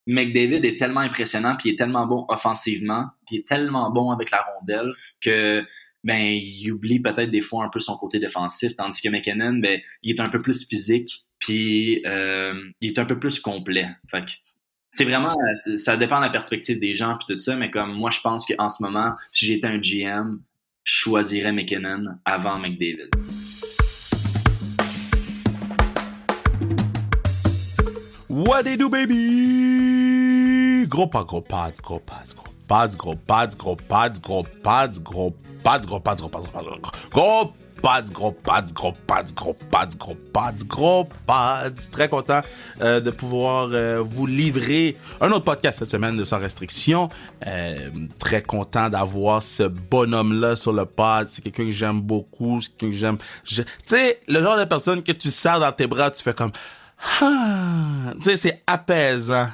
McDavid est tellement impressionnant, puis il est tellement bon offensivement, puis il est tellement bon avec la rondelle que il oublie peut-être des fois un peu son côté défensif, tandis que McKinnon, il est un peu plus physique, puis il est un peu plus complet. Fait que c'est vraiment, ça dépend de la perspective des gens puis tout ça, mais comme moi, je pense qu'en ce moment, si j'étais un GM, je choisirais McKinnon avant McDavid. What they do, baby? Gros pads, gros pads, gros pads, gros pads, gros pads, gros pads, gros pads, gros pads, gros pads, gros pads, gros pads, gros pads, gros pads, gros pads, gros pads, gros pads. Très content de pouvoir vous livrer un autre podcast cette semaine de Sans Restriction. Très content d'avoir ce bonhomme-là sur le pod. C'est quelqu'un que j'aime beaucoup. C'est quelqu'un que j'aime. Tu sais, le genre de personne que tu serres dans tes bras, tu fais comme... Ah, tu sais, c'est apaisant.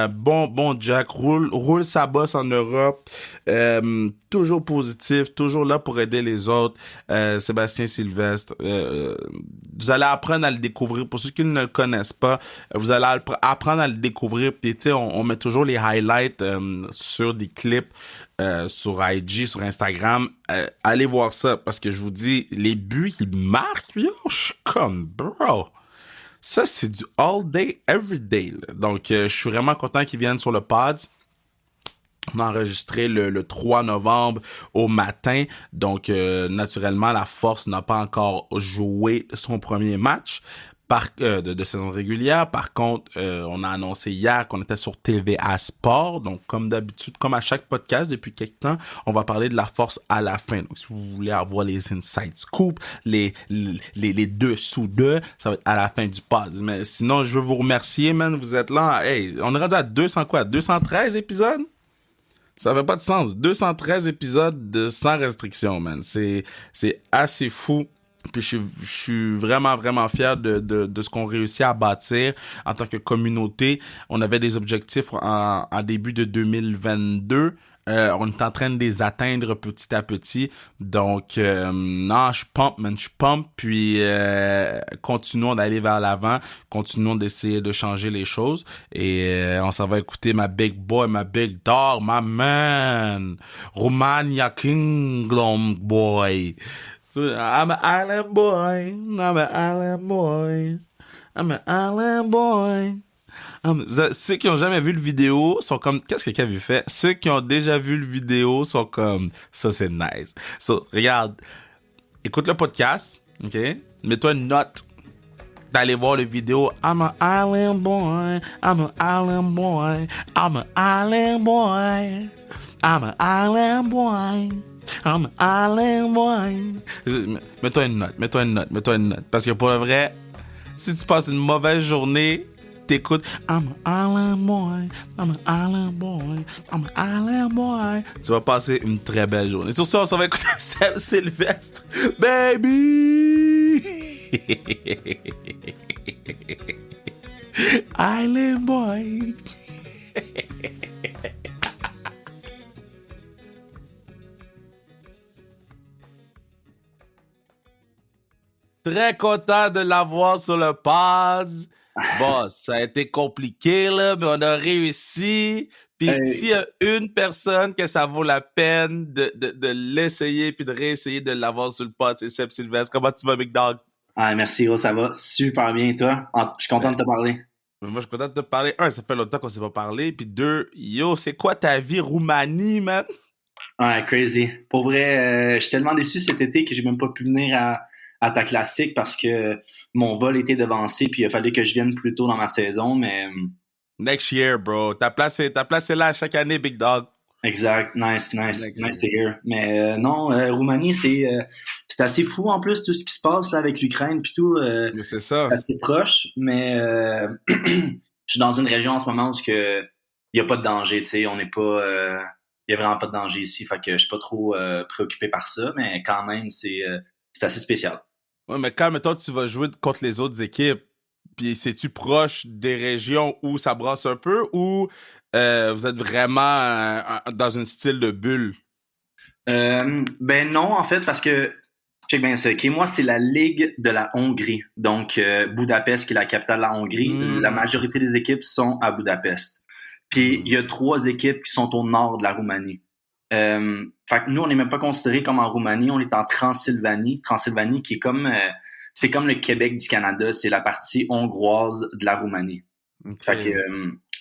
Bon Jack, roule sa bosse en Europe. Toujours positif, toujours là pour aider les autres. Sébastien Sylvestre. Vous allez apprendre à le découvrir. Pour ceux qui ne le connaissent pas, vous allez apprendre à le découvrir. Puis tu sais, on met toujours les highlights sur des clips. Sur IG, sur Instagram, allez voir ça parce que je vous dis, les buts qu'il marque, yo, je suis comme bro. Ça, c'est du all day, every day. Là. Donc, je suis vraiment content qu'ils viennent sur le pod. On a enregistré le 3 novembre au matin. Donc, naturellement, la Force n'a pas encore joué son premier match de saison régulière. Par contre, on a annoncé hier qu'on était sur TVA Sport. Donc, comme d'habitude, comme à chaque podcast depuis quelques temps, on va parler de la Force à la fin. Donc, si vous voulez avoir les inside scoop, les dessous d'eux, ça va être à la fin du pod. Mais sinon, je veux vous remercier, man. Vous êtes là. Hey, on est rendu à 213 épisodes? Ça fait pas de sens. 213 épisodes de Sans Restriction, man. C'est assez fou. Puis je suis vraiment, vraiment fier de ce qu'on réussit à bâtir en tant que communauté. On avait des objectifs en début de 2022. On est en train de les atteindre petit à petit. Donc, non, je pump, man, je pump. Puis, continuons d'aller vers l'avant. Continuons d'essayer de changer les choses. Et on s'en va écouter ma big boy, ma big dog, my man. Romania Kingdom boy. I'm an island boy. I'm an island boy. I'm an island boy. Ceux qui ont jamais vu le vidéo sont comme, qu'est-ce que Kev fait? Ceux qui ont déjà vu le vidéo sont comme, ça c'est nice. So, regarde, écoute le podcast, ok? Mets-toi une note d'aller voir le vidéo. I'm an island boy. I'm an island boy. I'm an island boy. I'm an island boy. I'm an island boy. Mets-toi une note. Parce que pour le vrai, si tu passes une mauvaise journée, t'écoutes I'm an island boy, I'm an island boy, I'm an island boy. Tu vas passer une très belle journée. Sur ça, on va écouter Seb Sylvestre. Baby! Island boy. Très content de l'avoir sur le pod. Bon, ça a été compliqué, là, mais on a réussi. Puis s'il y a une personne que ça vaut la peine de l'essayer puis de réessayer de l'avoir sur le pod, c'est Seb Sylvestre. Comment tu vas, Big Dog? Ah, merci, gros, ça va super bien. Et toi? Je suis content de te parler. Moi, je suis content de te parler. Un, ça fait longtemps qu'on s'est pas parlé. Puis deux, yo, c'est quoi ta vie Roumanie, man? Ouais, crazy. Pour vrai, je suis tellement déçu cet été que j'ai même pas pu venir à ta classique parce que mon vol était devancé puis il a fallu que je vienne plus tôt dans ma saison, mais... Next year, bro. Ta place est là chaque année, Big Dog. Exact. Nice to hear. Mais non, Roumanie, c'est assez fou en plus tout ce qui se passe là avec l'Ukraine puis tout. Mais c'est ça. C'est assez proche, mais je suis dans une région en ce moment où il y a pas de danger, tu sais, on n'est pas... il y a vraiment pas de danger ici, fait que je suis pas trop préoccupé par ça, mais quand même, c'est assez spécial. Ouais, mais quand, mettons, tu vas jouer contre les autres équipes, puis c'est-tu proche des régions où ça brasse un peu ou vous êtes vraiment dans un style de bulle? Ben non, en fait, parce que, check bien ça, okay, moi, c'est la Ligue de la Hongrie. Donc, Budapest, qui est la capitale de la Hongrie, la majorité des équipes sont à Budapest. Puis il y a 3 équipes qui sont au nord de la Roumanie. Fait que nous, on n'est même pas considéré comme en Roumanie, on est en Transylvanie. Transylvanie qui est comme c'est comme le Québec du Canada, c'est la partie hongroise de la Roumanie. Okay.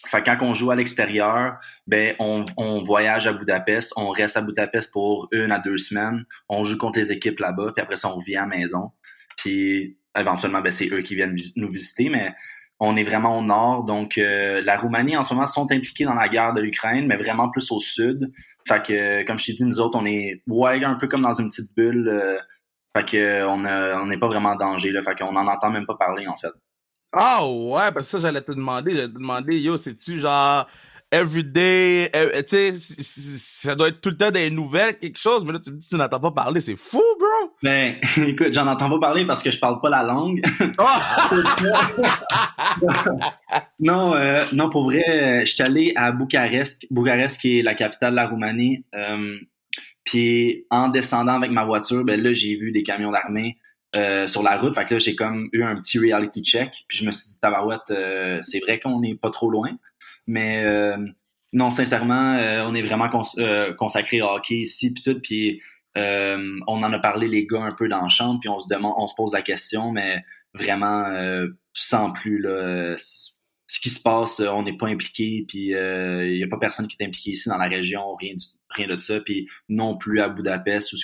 Fait que quand on joue à l'extérieur, ben on voyage à Budapest, on reste à Budapest pour 1 à 2 semaines, on joue contre les équipes là-bas, puis après ça on revient à la maison. Puis éventuellement ben c'est eux qui viennent nous visiter, mais on est vraiment au nord, donc la Roumanie en ce moment sont impliqués dans la guerre de l'Ukraine, mais vraiment plus au sud. Fait que comme je t'ai dit, nous autres on est un peu comme dans une petite bulle. Fait que on n'est pas vraiment en danger là, fait qu'on n'en entend même pas parler en fait. Ah ouais, parce que ça, j'allais te demander, yo, c'est-tu genre everyday, tu sais, ça doit être tout le temps des nouvelles, quelque chose, mais là, tu me dis que tu n'entends pas parler, c'est fou, bro! Ben, écoute, j'en entends pas parler parce que je parle pas la langue. Non, non, pour vrai, je suis allé à Bucarest qui est la capitale de la Roumanie. Puis en descendant avec ma voiture, ben là, j'ai vu des camions d'armée sur la route. Fait que là, j'ai comme eu un petit reality check. Puis je me suis dit, tabarouette, c'est vrai qu'on n'est pas trop loin. Mais non, sincèrement, on est vraiment consacré au hockey ici, puis tout. Puis on en a parlé, les gars, un peu dans la chambre. Puis on se pose la question, mais vraiment, sans plus, là, ce qui se passe, on n'est pas impliqué, puis il n'y a pas personne qui est impliqué ici dans la région, rien de ça, puis non plus à Budapest où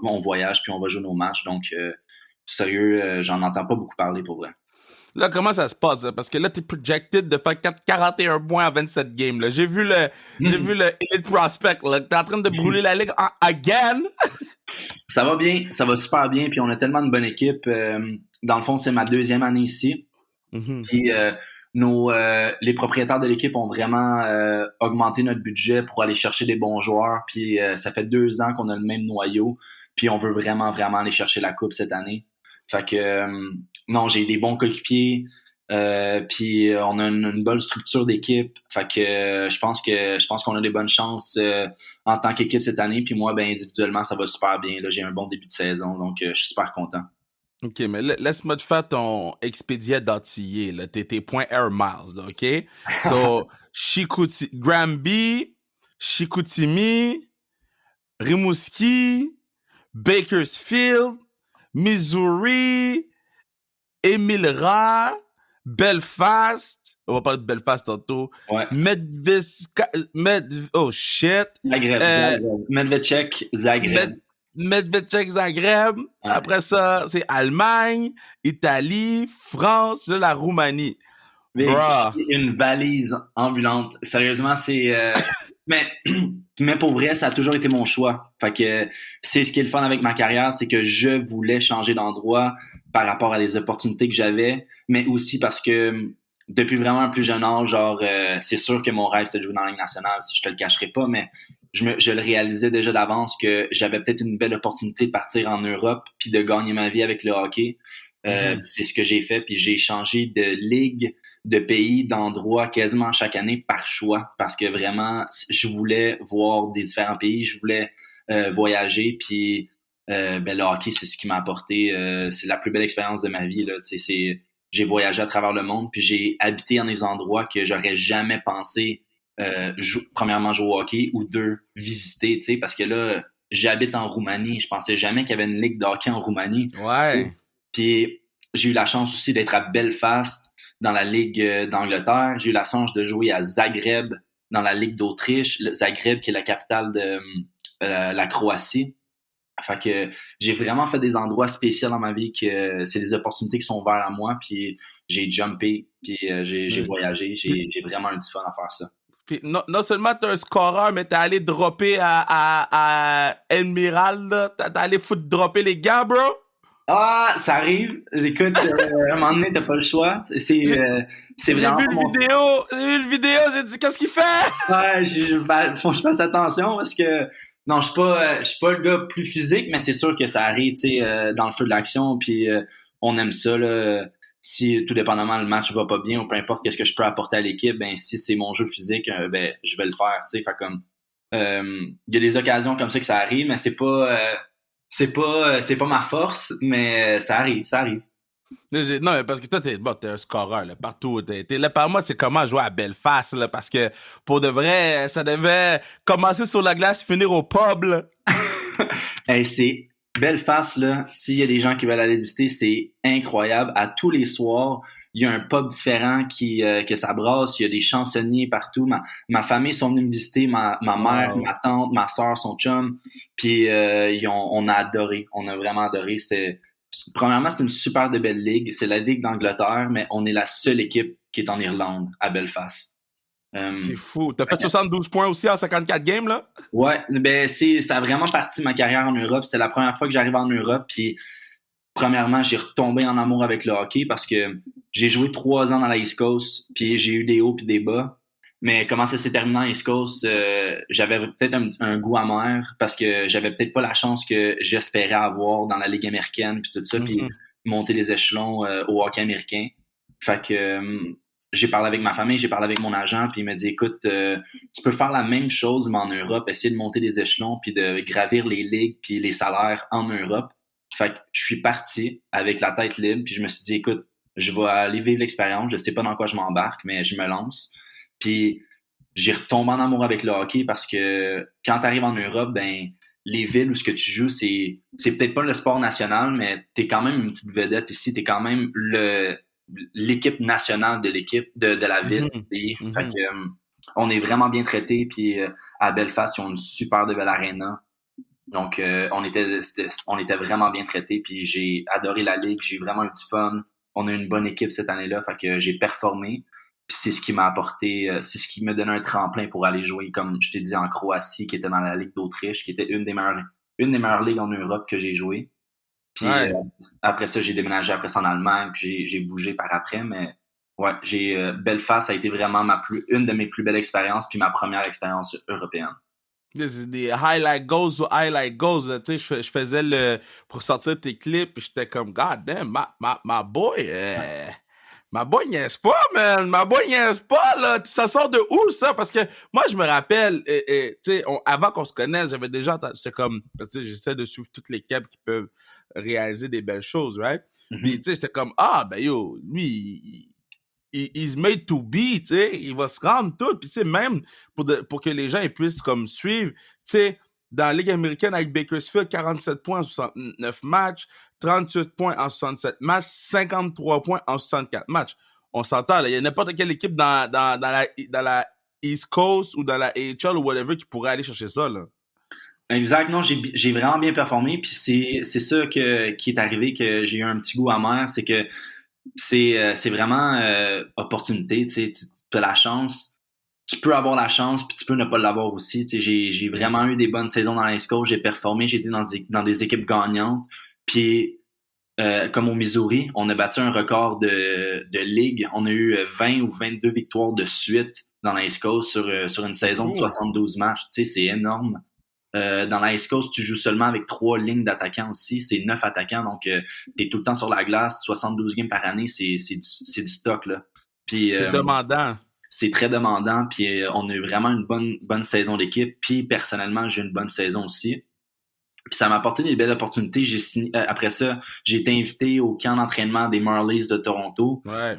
on voyage, puis on va jouer nos matchs, donc sérieux, j'en entends pas beaucoup parler pour vrai. Là, comment ça se passe? Là? Parce que là, t'es projected de faire 41 points à 27 games. Là. J'ai vu le Elite Prospect. Là. T'es en train de brûler la ligue again. Ça va bien, ça va super bien, puis on a tellement de bonne équipe. Dans le fond, c'est ma 2e année ici. Puis les propriétaires de l'équipe ont vraiment augmenté notre budget pour aller chercher des bons joueurs. Puis ça fait 2 ans qu'on a le même noyau. Puis on veut vraiment, vraiment aller chercher la coupe cette année. Fait que non, j'ai des bons coéquipiers. Puis on a une bonne structure d'équipe. Fait que je pense qu'on a des bonnes chances en tant qu'équipe cette année. Puis moi, ben individuellement, ça va super bien. Là, j'ai un bon début de saison, donc je suis super content. OK, mais laisse-moi te faire ton expédient d'antillais, là, tes points Air Miles, là, OK? So, Granby, Chicoutimi, Rimouski, Bakersfield, Missouri, Émile-Rare, Belfast, on va parler de Belfast tantôt, Ouais. oh shit, Zagreb. Medvedchek, Zagreb. Medvedchuk, Zagreb. Ouais. Après ça, c'est Allemagne, Italie, France, puis là, la Roumanie. Mais une valise ambulante. Sérieusement, c'est... mais pour vrai, ça a toujours été mon choix. Fait que c'est ce qui est le fun avec ma carrière, c'est que je voulais changer d'endroit par rapport à des opportunités que j'avais, mais aussi parce que depuis vraiment un plus jeune âge, genre, c'est sûr que mon rêve, c'était de jouer dans la Ligue nationale, si je te le cacherai pas, mais je le réalisais déjà d'avance que j'avais peut-être une belle opportunité de partir en Europe puis de gagner ma vie avec le hockey. C'est ce que j'ai fait, puis j'ai changé de ligue, de pays, d'endroit quasiment chaque année par choix, parce que vraiment, je voulais voir des différents pays, je voulais voyager, puis le hockey, c'est ce qui m'a apporté, c'est la plus belle expérience de ma vie, là, j'ai voyagé à travers le monde, puis j'ai habité dans des endroits que j'aurais jamais pensé premièrement jouer au hockey, ou 2, visiter, tu sais, parce que là, j'habite en Roumanie, je pensais jamais qu'il y avait une ligue de hockey en Roumanie. Ouais. Puis j'ai eu la chance aussi d'être à Belfast dans la Ligue d'Angleterre. J'ai eu la chance de jouer à Zagreb dans la Ligue d'Autriche. Zagreb qui est la capitale de la Croatie. Fait que j'ai vraiment fait des endroits spéciaux dans ma vie que c'est des opportunités qui sont ouvertes à moi. Puis j'ai jumpé, puis j'ai voyagé. J'ai vraiment eu du fun à faire ça. Puis non seulement t'es un scoreur, mais t'es allé dropper à Elmiral, là. T'es allé dropper les gars, bro. Ah, ça arrive. Écoute, à un moment donné, t'as pas le choix. C'est vraiment... J'ai vu le vidéo, j'ai dit, qu'est-ce qu'il fait? Ouais, faut que je fasse attention parce que... Non, je suis pas le gars plus physique, mais c'est sûr que ça arrive, tu sais, dans le feu de l'action, puis on aime ça, là. Si, tout dépendamment, le match va pas bien, ou peu importe qu'est-ce que je peux apporter à l'équipe, ben, si c'est mon jeu physique, ben, je vais le faire, tu sais. Fait comme... il y a des occasions comme ça que ça arrive, mais c'est pas ma force, mais ça arrive. Non, mais parce que toi, t'es un scoreur, là, partout. T'es là, par moi, c'est comment jouer à Belfast, là, parce que, pour de vrai, ça devait commencer sur la glace, finir au pub, là. Hey, c'est Belfast, là. S'il y a des gens qui veulent aller visiter, c'est incroyable. À tous les soirs, il y a un pub différent que ça brasse. Il y a des chansonniers partout. Ma famille sont venus me visiter, ma mère, Wow. ma tante, ma soeur, son chum. Puis on a adoré. On a vraiment adoré. Premièrement, c'est une super de belle ligue. C'est la Ligue d'Angleterre, mais on est la seule équipe qui est en Irlande, à Belfast. C'est Euh, fou. T'as fait 72 points aussi en 54 games, là? ouais, ben ça a vraiment parti ma carrière en Europe. C'était la première fois que j'arrivais en Europe. Puis premièrement, j'ai retombé en amour avec le hockey parce que j'ai joué 3 ans dans la East Coast, puis j'ai eu des hauts puis des bas. Mais comment ça s'est terminé en East Coast, j'avais peut-être un goût amer parce que j'avais peut-être pas la chance que j'espérais avoir dans la Ligue américaine puis tout ça, puis Mhm. monter les échelons au hockey américain. Fait que j'ai parlé avec ma famille, j'ai parlé avec mon agent, puis il m'a dit écoute, tu peux faire la même chose mais en Europe, essayer de monter les échelons puis de gravir les ligues puis les salaires en Europe. Fait que je suis parti avec la tête libre, puis je me suis dit, écoute, je vais aller vivre l'expérience, je sais pas dans quoi je m'embarque, mais je me lance. Puis j'ai retombé en amour avec le hockey parce que quand tu arrives en Europe, ben les villes où ce que tu joues, c'est peut-être pas le sport national, mais t'es quand même une petite vedette ici, t'es quand même l'équipe nationale de l'équipe de la ville. Mhm. Fait Mhm. que on est vraiment bien traité, puis à Belfast, ils ont une super de belle arena. Donc, on était vraiment bien traités, puis j'ai adoré la ligue, j'ai vraiment eu du fun. On a une bonne équipe cette année-là, fait que j'ai performé. Puis c'est ce qui m'a apporté, c'est ce qui m'a donné un tremplin pour aller jouer, comme je t'ai dit, en Croatie, qui était dans la Ligue d'Autriche, qui était une des meilleures ligues en Europe que j'ai joué. Puis Ouais. après ça, j'ai déménagé après ça en Allemagne, puis j'ai bougé par après, mais ouais, Belfast a été vraiment une de mes plus belles expériences, puis ma première expérience européenne. C'est des highlight goals ou highlight goals, là. Tu sais, je faisais pour sortir tes clips, puis j'étais comme, God damn, ma boy, ma boy niaise pas, man. Ma boy niaise pas, là. Ça sort de où, ça? Parce que moi, je me rappelle, tu sais, avant qu'on se connaisse, j'avais déjà entendu, j'étais comme, parce que j'essaie de suivre toutes les capes qui peuvent réaliser des belles choses, right? Puis, Mhm. tu sais, j'étais comme, ah, ben yo, lui, he's made to be, tu sais, il va se rendre tout. Puis, tu sais, même pour que les gens ils puissent comme suivre, tu sais, dans la Ligue américaine avec Bakersfield, 47 points en 69 matchs, 38 points en 67 matchs, 53 points en 64 matchs. On s'entend, là, il y a n'importe quelle équipe dans la East Coast ou dans la AHL ou whatever qui pourrait aller chercher ça, là. Exact, non, j'ai vraiment bien performé, puis c'est ça qui est arrivé que j'ai eu un petit goût amer, c'est que c'est vraiment opportunité, tu sais, tu as la chance, tu peux avoir la chance, puis tu peux ne pas l'avoir aussi, tu sais, j'ai vraiment eu des bonnes saisons dans la East Coast, j'ai performé, j'ai été dans des équipes gagnantes, puis comme au Missouri, on a battu un record de ligue, on a eu 20 ou 22 victoires de suite dans la East Coast sur une C'est saison de fou. 72 matchs, tu sais, c'est énorme. Dans la East Coast, tu joues seulement avec 3 lignes d'attaquants aussi. C'est 9 attaquants, donc tu es tout le temps sur la glace. 72 games par année, c'est du stock, là. Puis C'est demandant. c'est très demandant. Puis on a eu vraiment une bonne saison d'équipe. Puis personnellement, j'ai eu une bonne saison aussi. Puis ça m'a apporté des belles opportunités. Après ça, j'ai été invité au camp d'entraînement des Marlies de Toronto, Ouais.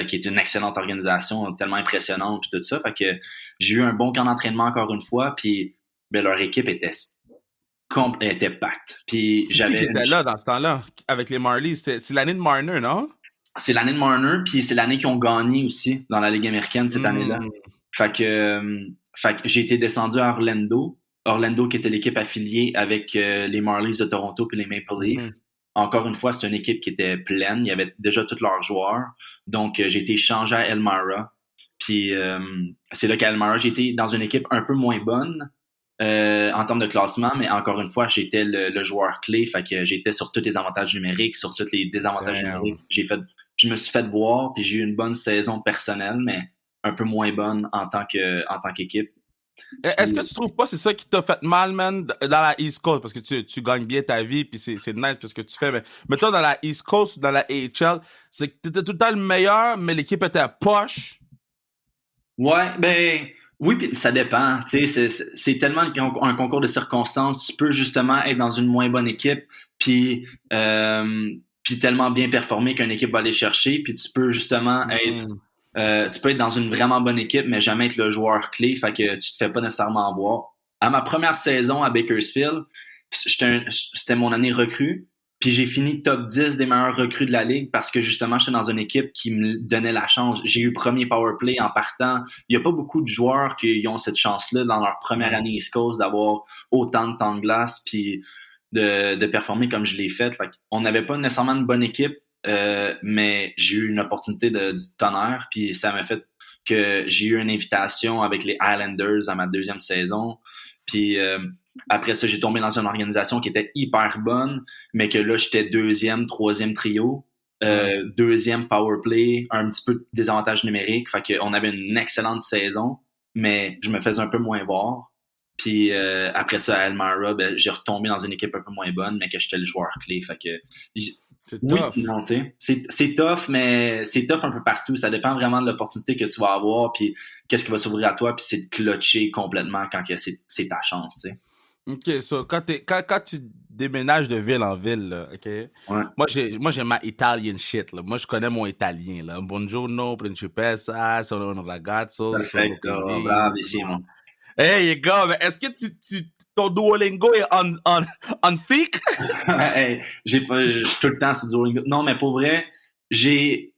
qui est une excellente organisation, tellement impressionnante, puis tout ça. Fait que j'ai eu un bon camp d'entraînement encore une fois. Puis ben, leur équipe était pacte. Puis C'est qui j'avais était là dans ce temps-là avec les Marlies? C'est l'année de Marner, non? c'est l'année de Marner, puis c'est l'année qu'ils ont gagné aussi dans la Ligue américaine cette année-là. Hmm. Fait que j'ai été descendu à Orlando. Orlando qui était l'équipe affiliée avec les Marlies de Toronto puis les Maple Leafs. Mhm. Encore une fois, c'est une équipe qui était pleine. Il y avait déjà tous leurs joueurs. Donc, j'ai été échangé à Elmira. Puis, c'est là qu'à Elmira, j'ai été dans une équipe un peu moins bonne, en termes de classement, mais encore une fois, j'étais le joueur clé, fait que j'étais sur tous les avantages numériques, sur tous les désavantages Damn. numériques. Je me suis fait voir, puis j'ai eu une bonne saison personnelle, mais un peu moins bonne en tant qu'équipe. Est-ce que Puis, tu trouves pas c'est ça qui t'a fait mal, man, dans la East Coast? Parce que tu gagnes bien ta vie, puis c'est nice ce que tu fais. Mais toi, dans la East Coast ou dans la AHL, c'est que t'étais tout le temps le meilleur, mais l'équipe était poche. ouais, ben, oui, puis ça dépend. Tu sais, c'est tellement un concours de circonstances. Tu peux justement être dans une moins bonne équipe, puis puis tellement bien performer qu'une équipe va aller chercher, puis tu peux justement tu peux être dans une vraiment bonne équipe, mais jamais être le joueur clé, fait que tu te fais pas nécessairement voir. À ma première saison à Bakersfield, c'était mon année recrue, puis j'ai fini top 10 des meilleurs recrues de la ligue parce que justement, j'étais dans une équipe qui me donnait la chance. J'ai eu premier power play en partant. Il y a pas beaucoup de joueurs qui ont cette chance-là dans leur première année East Coast d'avoir autant de temps de glace puis de performer comme je l'ai fait. Fait qu'on n'avait pas nécessairement une bonne équipe, mais j'ai eu une opportunité du tonnerre, puis ça m'a fait que j'ai eu une invitation avec les Highlanders à ma deuxième saison. Puis après ça, j'ai tombé dans une organisation qui était hyper bonne, mais que là, j'étais deuxième, troisième trio, deuxième power play, un petit peu de désavantage numérique. Fait qu'on avait une excellente saison, mais je me faisais un peu moins voir. Puis après ça, à Elmira, j'ai retombé dans une équipe un peu moins bonne, mais que j'étais le joueur clé. Fait que C'est oui, tough. non, tu sais, c'est tough, mais c'est tough un peu partout. Ça dépend vraiment de l'opportunité que tu vas avoir, puis qu'est-ce qui va s'ouvrir à toi, puis c'est de clutcher complètement quand c'est ta chance, tu sais. OK, so quand tu déménages de ville en ville, là, OK? Ouais. Moi, j'ai ma Italian shit, là. Moi, je connais mon italien, là. Buongiorno, principessa, sono un ragazzo, sono Perfecto, così. bravissimo. Hey, you go, mais est-ce que ton Duolingo est on fleek? Hey, je suis tout le temps sur Duolingo. Non, mais pour vrai, j'ai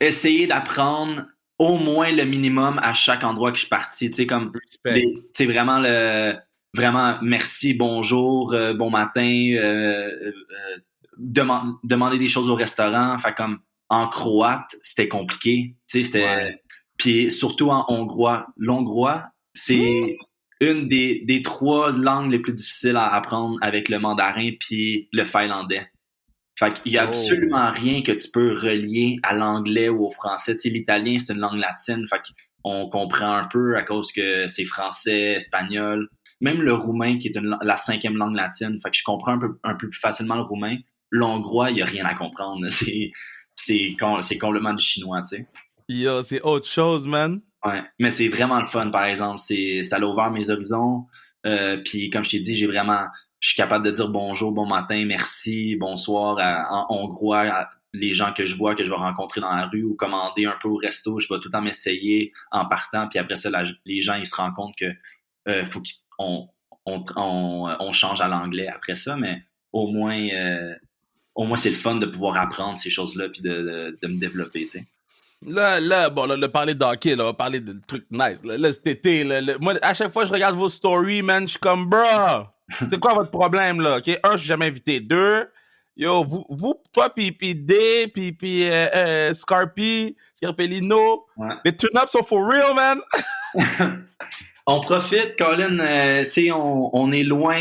essayé d'apprendre au moins le minimum à chaque endroit que je suis parti. Tu sais, comme, Respect. tu sais, vraiment merci, bonjour, bon matin, demander des choses au restaurant. Fait comme, en croate, c'était compliqué. Tu sais, Ouais. Puis surtout en hongrois. L'hongrois, c'est une des trois langues les plus difficiles à apprendre avec le mandarin puis le finlandais. Fait qu'il y a absolument rien que tu peux relier à l'anglais ou au français. Tu sais, l'italien, c'est une langue latine. Fait qu'on comprend un peu à cause que c'est français, espagnol. Même le roumain, qui est la cinquième langue latine. Fait que je comprends un peu plus facilement le roumain. L'hongrois, il y a rien à comprendre. C'est complètement du chinois, tu sais. Yo, c'est autre chose, man. Ouais, mais c'est vraiment le fun, par exemple. Ça l'a ouvert mes horizons. Puis comme je t'ai dit, je suis capable de dire bonjour, bon matin, merci, bonsoir en hongrois à les gens que je vois, que je vais rencontrer dans la rue ou commander un peu au resto. Je vais tout le temps m'essayer en partant. Puis après ça, les gens, ils se rendent compte que faut on change à l'anglais après ça, mais au moins, c'est le fun de pouvoir apprendre ces choses-là puis de me développer, tu sais. Là, bon, là, parler d'hockey, là, on va parler de trucs nice. Là, cet été, moi, à chaque fois que je regarde vos stories, man, je suis comme, bro, c'est quoi votre problème, là, OK? Un, je suis jamais invité. Deux, yo, toi, puis D, puis Scarpellino, Ouais. les turn-ups sont for real, man. On profite, Colin, tu sais, on est loin,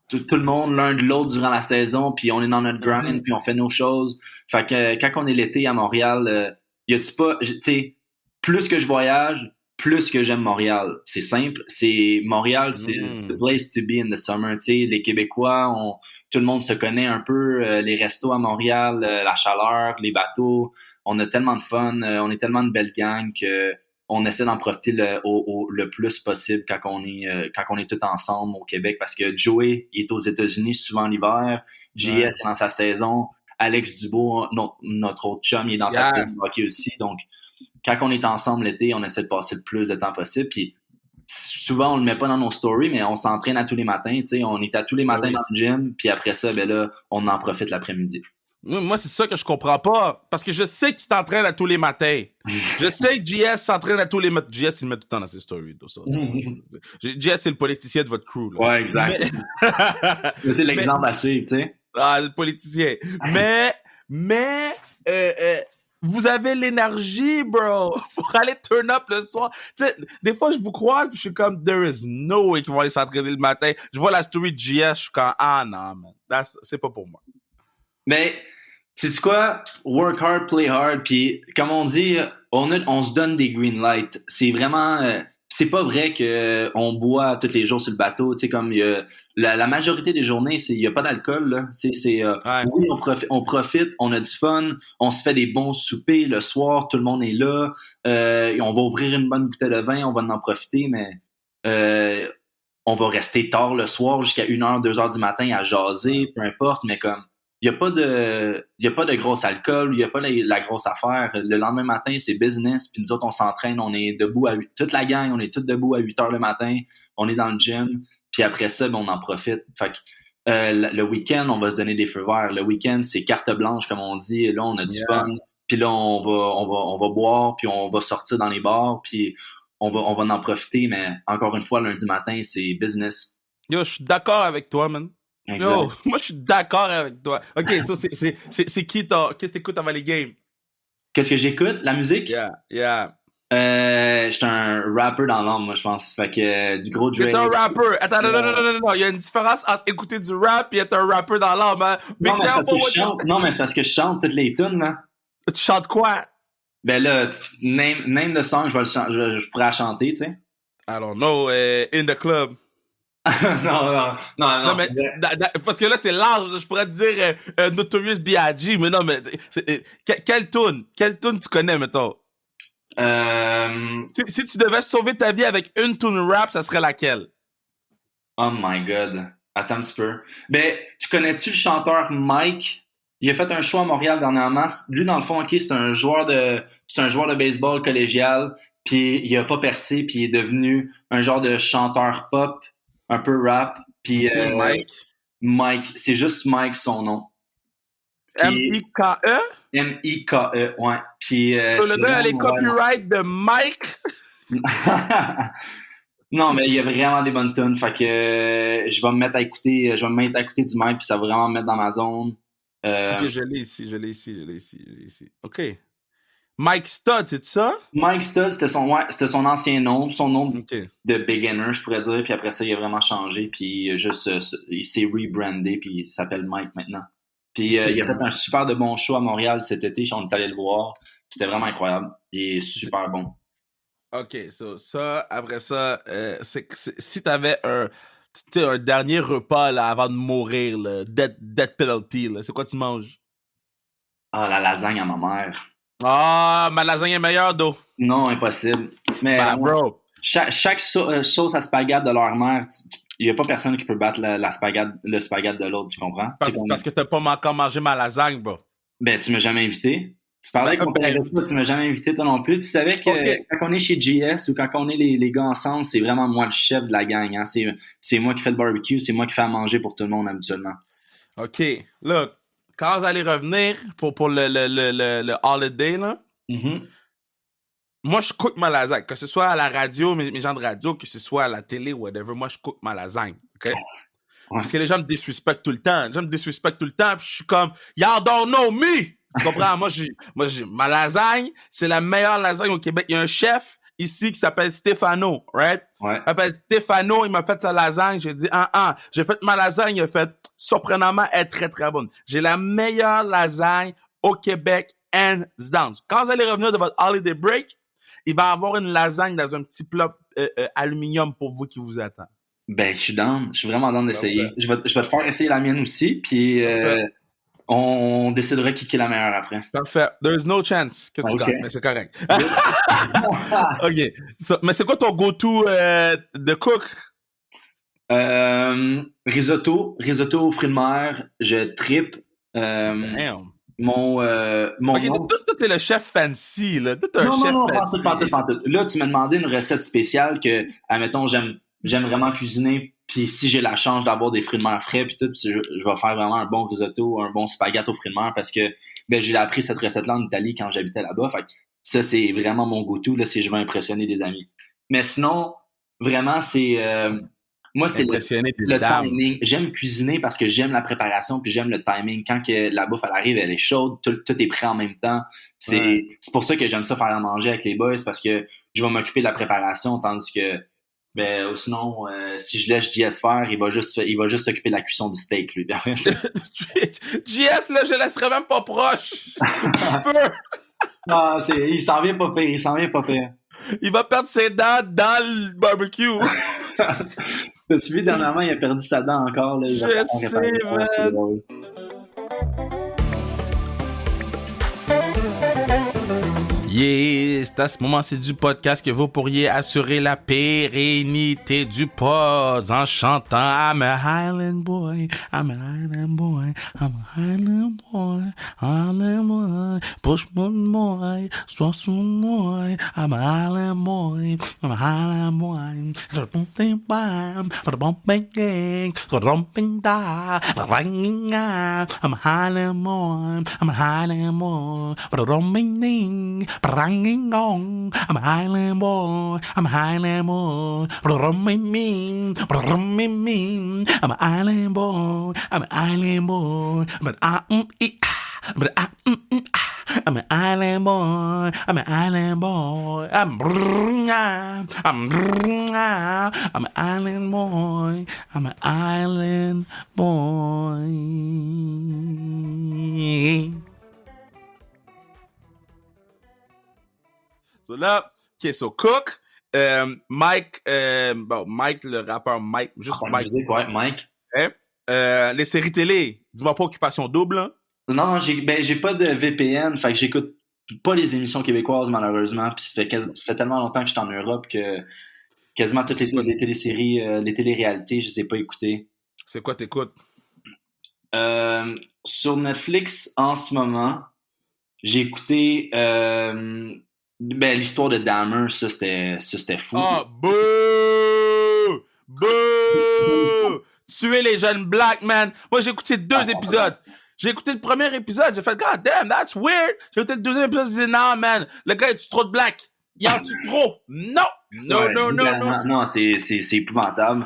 tout le monde l'un de l'autre durant la saison, puis on est dans notre grind, puis on fait nos choses. Fait que quand on est l'été à Montréal, y a-tu pas, tu sais, plus que je voyage, plus que j'aime Montréal. C'est simple, c'est Montréal, c'est the place to be in the summer. Tu sais, les Québécois, tout le monde se connaît un peu, les restos à Montréal, la chaleur, les bateaux. On a tellement de fun, on est tellement de belle gang que on essaie d'en profiter le plus possible quand on est tout ensemble au Québec, parce que Joey, il est aux États-Unis souvent l'hiver, JS est dans sa saison, Alex Dubois, notre autre chum, il est dans sa saison de hockey aussi. Donc, quand on est ensemble l'été, on essaie de passer le plus de temps possible. Puis souvent, on le met pas dans nos stories, mais on s'entraîne à tous les matins. Tu sais, on est à tous les matins dans le gym, puis après ça, ben là, on en profite l'après-midi. Moi, c'est ça que je comprends pas. Parce que je sais que tu t'entraînes à tous les matins. Je sais que JS s'entraîne à tous les matins. JS, il met tout le temps dans ses stories. JS, c'est le politicien de votre crew. Là. Ouais, exact. C'est l'exemple à suivre, tu sais. Ah, le politicien. mais vous avez l'énergie, bro, pour aller turn up le soir. Tu sais, des fois, je vous crois, puis je suis comme, there is no way qu'ils vont aller s'entraîner le matin. Je vois la story de JS, je suis comme, ah non, man, c'est pas pour moi. Mais, tu sais quoi? Work hard, play hard, puis comme on dit, on se donne des green lights. C'est vraiment... c'est pas vrai que on boit tous les jours sur le bateau. Tu sais, comme la majorité des journées, il y a pas d'alcool. Là. Oui, on profite, on a du fun, on se fait des bons soupers le soir, tout le monde est là. On va ouvrir une bonne bouteille de vin, on va en profiter, mais on va rester tard le soir jusqu'à 1h, 2h du matin à jaser, peu importe, mais comme y a pas de gros alcool, il y a pas la grosse affaire. Le lendemain matin, c'est business, puis nous autres, on s'entraîne, on est debout toute la gang, on est tous debout à 8 heures le matin, on est dans le gym, puis après ça, ben, on en profite. Fait que le week-end, on va se donner des feux verts. Le week-end, c'est carte blanche, comme on dit. Là, on a du fun. Puis là, on va boire, puis on va sortir dans les bars, puis on va en profiter. Mais encore une fois, lundi matin, c'est business. Yo, je suis d'accord avec toi, man. Exact. Yo, moi, je suis d'accord avec toi. OK, so c'est qui qu'est-ce que t'écoutes avant les games? Qu'est-ce que j'écoute? La musique? Yeah. J'étais un rapper dans l'âme, moi, je pense. Fait que du gros Drake. T'es un rapper. Attends, non. Il y a une différence entre écouter du rap et être un rapper dans l'âme, hein. Non, mais c'est parce que je chante toutes les tunes, hein. Tu chantes quoi? Ben là, name the song, je pourrais la chanter, tu sais. I don't know, In the Club. non, mais parce que là, c'est large. Je pourrais te dire Notorious B.I.G., mais non, mais quelle tune tu connais, mettons? Si tu devais sauver ta vie avec une tune rap, ça serait laquelle? Oh my God. Attends un petit peu. Ben, tu connais-tu le chanteur Mike? Il a fait un show à Montréal dernièrement. Lui, dans le fond, c'est un joueur de baseball collégial, puis il a pas percé, puis il est devenu un genre de chanteur pop, un peu rap. Puis Mike, c'est juste Mike son nom. M-I-K-E? M-I-K-E, ouais. Puis le gars a les copyrights de Mike? Non, mais il y a vraiment des bonnes tunes. Fait que je vais me mettre à écouter du Mike, puis ça va vraiment me mettre dans ma zone. Ok, je l'ai ici. Ok. Mike Stud, c'est ça? Mike Stud, c'était son ancien nom, de beginner, je pourrais dire. Puis après ça, il a vraiment changé, puis il s'est rebrandé, puis il s'appelle Mike maintenant. Puis il a fait un super de bon show à Montréal cet été, on est allé le voir. C'était vraiment incroyable. Il est super bon. Ok, ça, après ça, si t'avais un dernier repas là, avant de mourir, là, death penalty, là, c'est quoi tu manges? Ah, la lasagne à ma mère. Ah, ma lasagne est meilleure, d'eau. Non, impossible. Mais bro. Chaque sauce à spaghette de leur mère, il n'y a pas personne qui peut battre le spaghette de l'autre, tu comprends? Parce que t'as pas encore mangé ma lasagne, bro. Ben, tu m'as jamais invité. Tu parlais qu'on parlait de toi, tu m'as jamais invité toi non plus. Tu savais que quand on est chez JS ou quand on est les gars ensemble, c'est vraiment moi le chef de la gang. Hein? C'est moi qui fais le barbecue, c'est moi qui fais à manger pour tout le monde habituellement. OK. Là, quand vous allez revenir pour le holiday, là, moi, je cook ma lasagne. Que ce soit à la radio, mes gens de radio, que ce soit à la télé, whatever, moi, je cook ma lasagne. OK? Parce que les gens me disrespectent tout le temps. Puis je suis comme, y'all don't know me! Tu comprends? Moi, ma lasagne, c'est la meilleure lasagne au Québec. Il y a un chef ici qui s'appelle Stéphano, right? Ouais. Il s'appelle Stéphano, il m'a fait sa lasagne. J'ai dit, j'ai fait ma lasagne, il a fait surprenamment, elle est très, très bonne. J'ai la meilleure lasagne au Québec, hands down. Quand vous allez revenir de votre holiday break, il va y avoir une lasagne dans un petit plat aluminium pour vous qui vous attend. Ben, je suis vraiment down d'essayer. Je vais te faire essayer la mienne aussi, puis on décidera qui est la meilleure après. Parfait. There's no chance que tu gagnes, mais c'est correct. OK. Mais c'est quoi ton go-to de cook? Risotto aux fruits de mer. Je trippe. Damn. Toi, t'es le chef fancy, là. Toi, t'es un chef fancy. Pas tout. Là, tu m'as demandé une recette spéciale que, admettons, j'aime vraiment cuisiner. Puis si j'ai la chance d'avoir des fruits de mer frais, puis tout, je vais faire vraiment un bon risotto, un bon spaghetti aux fruits de mer parce que j'ai appris cette recette-là en Italie quand j'habitais là-bas. Fait que ça, c'est vraiment mon go-to là, si je veux impressionner des amis. Mais sinon, vraiment, c'est... moi, c'est le timing. J'aime cuisiner parce que j'aime la préparation puis j'aime le timing. Quand que la bouffe, elle arrive, elle est chaude, tout est prêt en même temps. C'est pour ça que j'aime ça faire à manger avec les boys parce que je vais m'occuper de la préparation tandis que sinon, si je laisse JS faire, il va juste s'occuper de la cuisson du steak, lui. JS, là, je laisserai même pas proche. Non, il s'en vient pas pire. Il va perdre ses dents dans le barbecue. T'as-tu vu, dernièrement, il a perdu sa dent encore, là. Je sais, man. Yeah, c'est à ce moment-ci du podcast que vous pourriez assurer la pérennité du pod en chantant I'm a Highland boy, I'm a Highland boy, I'm a Highland boy, Highland boy, push mon boy, sois son boy, I'm a Highland boy, I'm a Highland boy, bumping bam, bumping gang, bumping da, ringing out, I'm a Highland boy, I'm a Highland boy, bumping ding. I'm a Highland boy, I'm a Highland boy, I'm a Highland boy, I'm a Highland boy, but I'm an island boy, I'm an island boy, I'm an island boy, I'm an island boy. So là, OK, so Cook, Mike, Mike, le rappeur Mike, juste Mike. Musique, ouais, Mike. Les séries télé, dis-moi pas Occupation Double, hein? Non, j'ai pas de VPN, fait que j'écoute pas les émissions québécoises, malheureusement, puis ça fait tellement longtemps que je suis en Europe que quasiment toutes les téléséries, les téléréalités, je les ai pas écoutées. C'est quoi t'écoutes? Sur Netflix, en ce moment, j'ai écouté l'histoire de Dahmer, ça c'était fou. Oh, bouh! Bouh! Tuer les jeunes blacks, man! Moi, j'ai écouté 2 épisodes. J'ai écouté le premier épisode, j'ai fait God damn, that's weird! J'ai écouté le deuxième épisode, j'ai dit non, man, le gars, il tue trop de blacks. Il en tue trop! Non! Non, c'est épouvantable.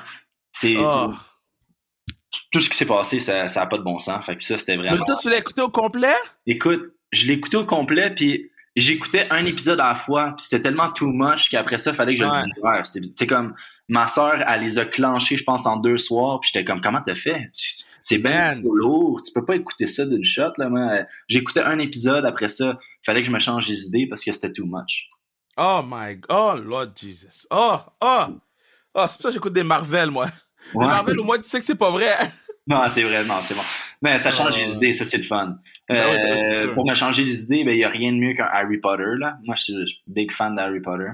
Tout ce qui s'est passé, ça a pas de bon sens. Fait que ça, c'était vraiment. Mais toi, tu l'as écouté au complet? Écoute, je l'ai écouté au complet, puis j'écoutais un épisode à la fois, puis c'était tellement too much qu'après ça, il fallait que je le digère. C'était comme, ma sœur, elle les a clenchés, je pense, en 2 soirs, puis j'étais comme, comment t'as fait? C'est bien trop lourd, tu peux pas écouter ça d'une shot, là, moi. J'écoutais un épisode, après ça, il fallait que je me change les idées parce que c'était too much. Oh my God, oh Lord Jesus. Oh, c'est pour ça que j'écoute des Marvel, moi. Ouais. Les Marvel, au moins, tu sais que c'est pas vrai. Non, c'est vrai, non, c'est bon. Mais ça change les idées, ça, c'est le fun. Pour me changer les idées, il y a rien de mieux qu'un Harry Potter, là. Moi, je suis big fan d'Harry Potter.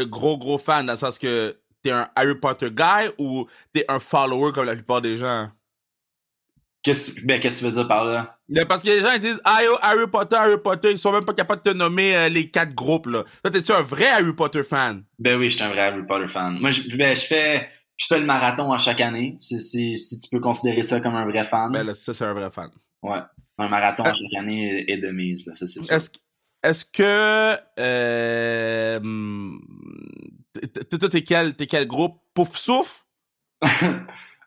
Gros fan, dans le sens que t'es un Harry Potter guy ou t'es un follower comme la plupart des gens? Qu'est-ce que tu veux dire par là? Parce que les gens ils disent Harry Potter, ils sont même pas capables de te nommer les 4 groupes, là. Toi, t'es-tu un vrai Harry Potter fan? Ben oui, je suis un vrai Harry Potter fan. Moi, je fais le marathon à chaque année, si tu peux considérer ça comme un vrai fan. Ben là, ça, c'est un vrai fan. Ouais. Un marathon à chaque année est de mise, là. Ça, c'est sûr. Est-ce que toi, t'es quel groupe? Pouf Souffle?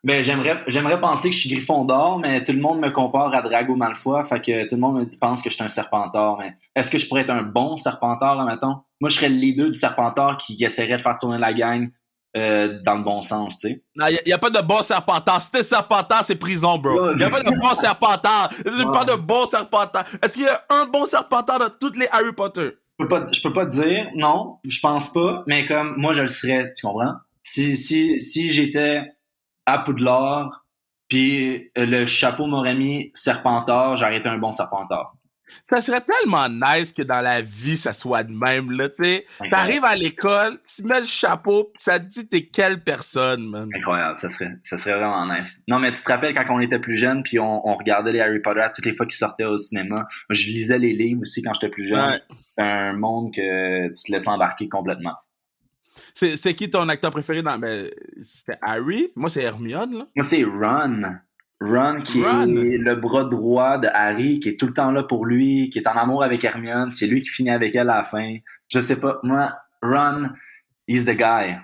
Ben, j'aimerais penser que je suis Gryffondor, mais tout le monde me compare à Drago Malfoy, fait que tout le monde pense que je suis un Serpentard. Mais est-ce que je pourrais être un bon Serpentard, là, mettons? Moi, je serais le leader du Serpentard qui essaierait de faire tourner la gang dans le bon sens, tu sais. Non, y a pas de bon Serpentard. Si t'es Serpentard, c'est prison, bro. Y a pas de bon Serpentard. C'est pas de bon Serpentard. Est-ce qu'il y a un bon Serpentard dans toutes les Harry Potter? Je peux pas te dire, non, je pense pas, mais comme moi, je le serais, tu comprends? Si j'étais à Poudlard, puis le chapeau m'aurait mis Serpentard, j'aurais été un bon Serpentard. Ça serait tellement nice que dans la vie, ça soit de même, là, tu sais. T'arrives à l'école, tu mets le chapeau, pis ça te dit t'es quelle personne, man. Incroyable, ça serait vraiment nice. Non, mais tu te rappelles quand on était plus jeune, puis on regardait les Harry Potter toutes les fois qu'ils sortaient au cinéma. Je lisais les livres aussi quand j'étais plus jeune. Ouais. C'est un monde que tu te laisses embarquer complètement. C'est qui ton acteur préféré dans... Ben, c'était Harry? Moi, c'est Hermione, là. Moi, c'est Ron. Ron, qui est le bras droit de Harry, qui est tout le temps là pour lui, qui est en amour avec Hermione. C'est lui qui finit avec elle à la fin. Je sais pas. Moi, Ron, he's the guy.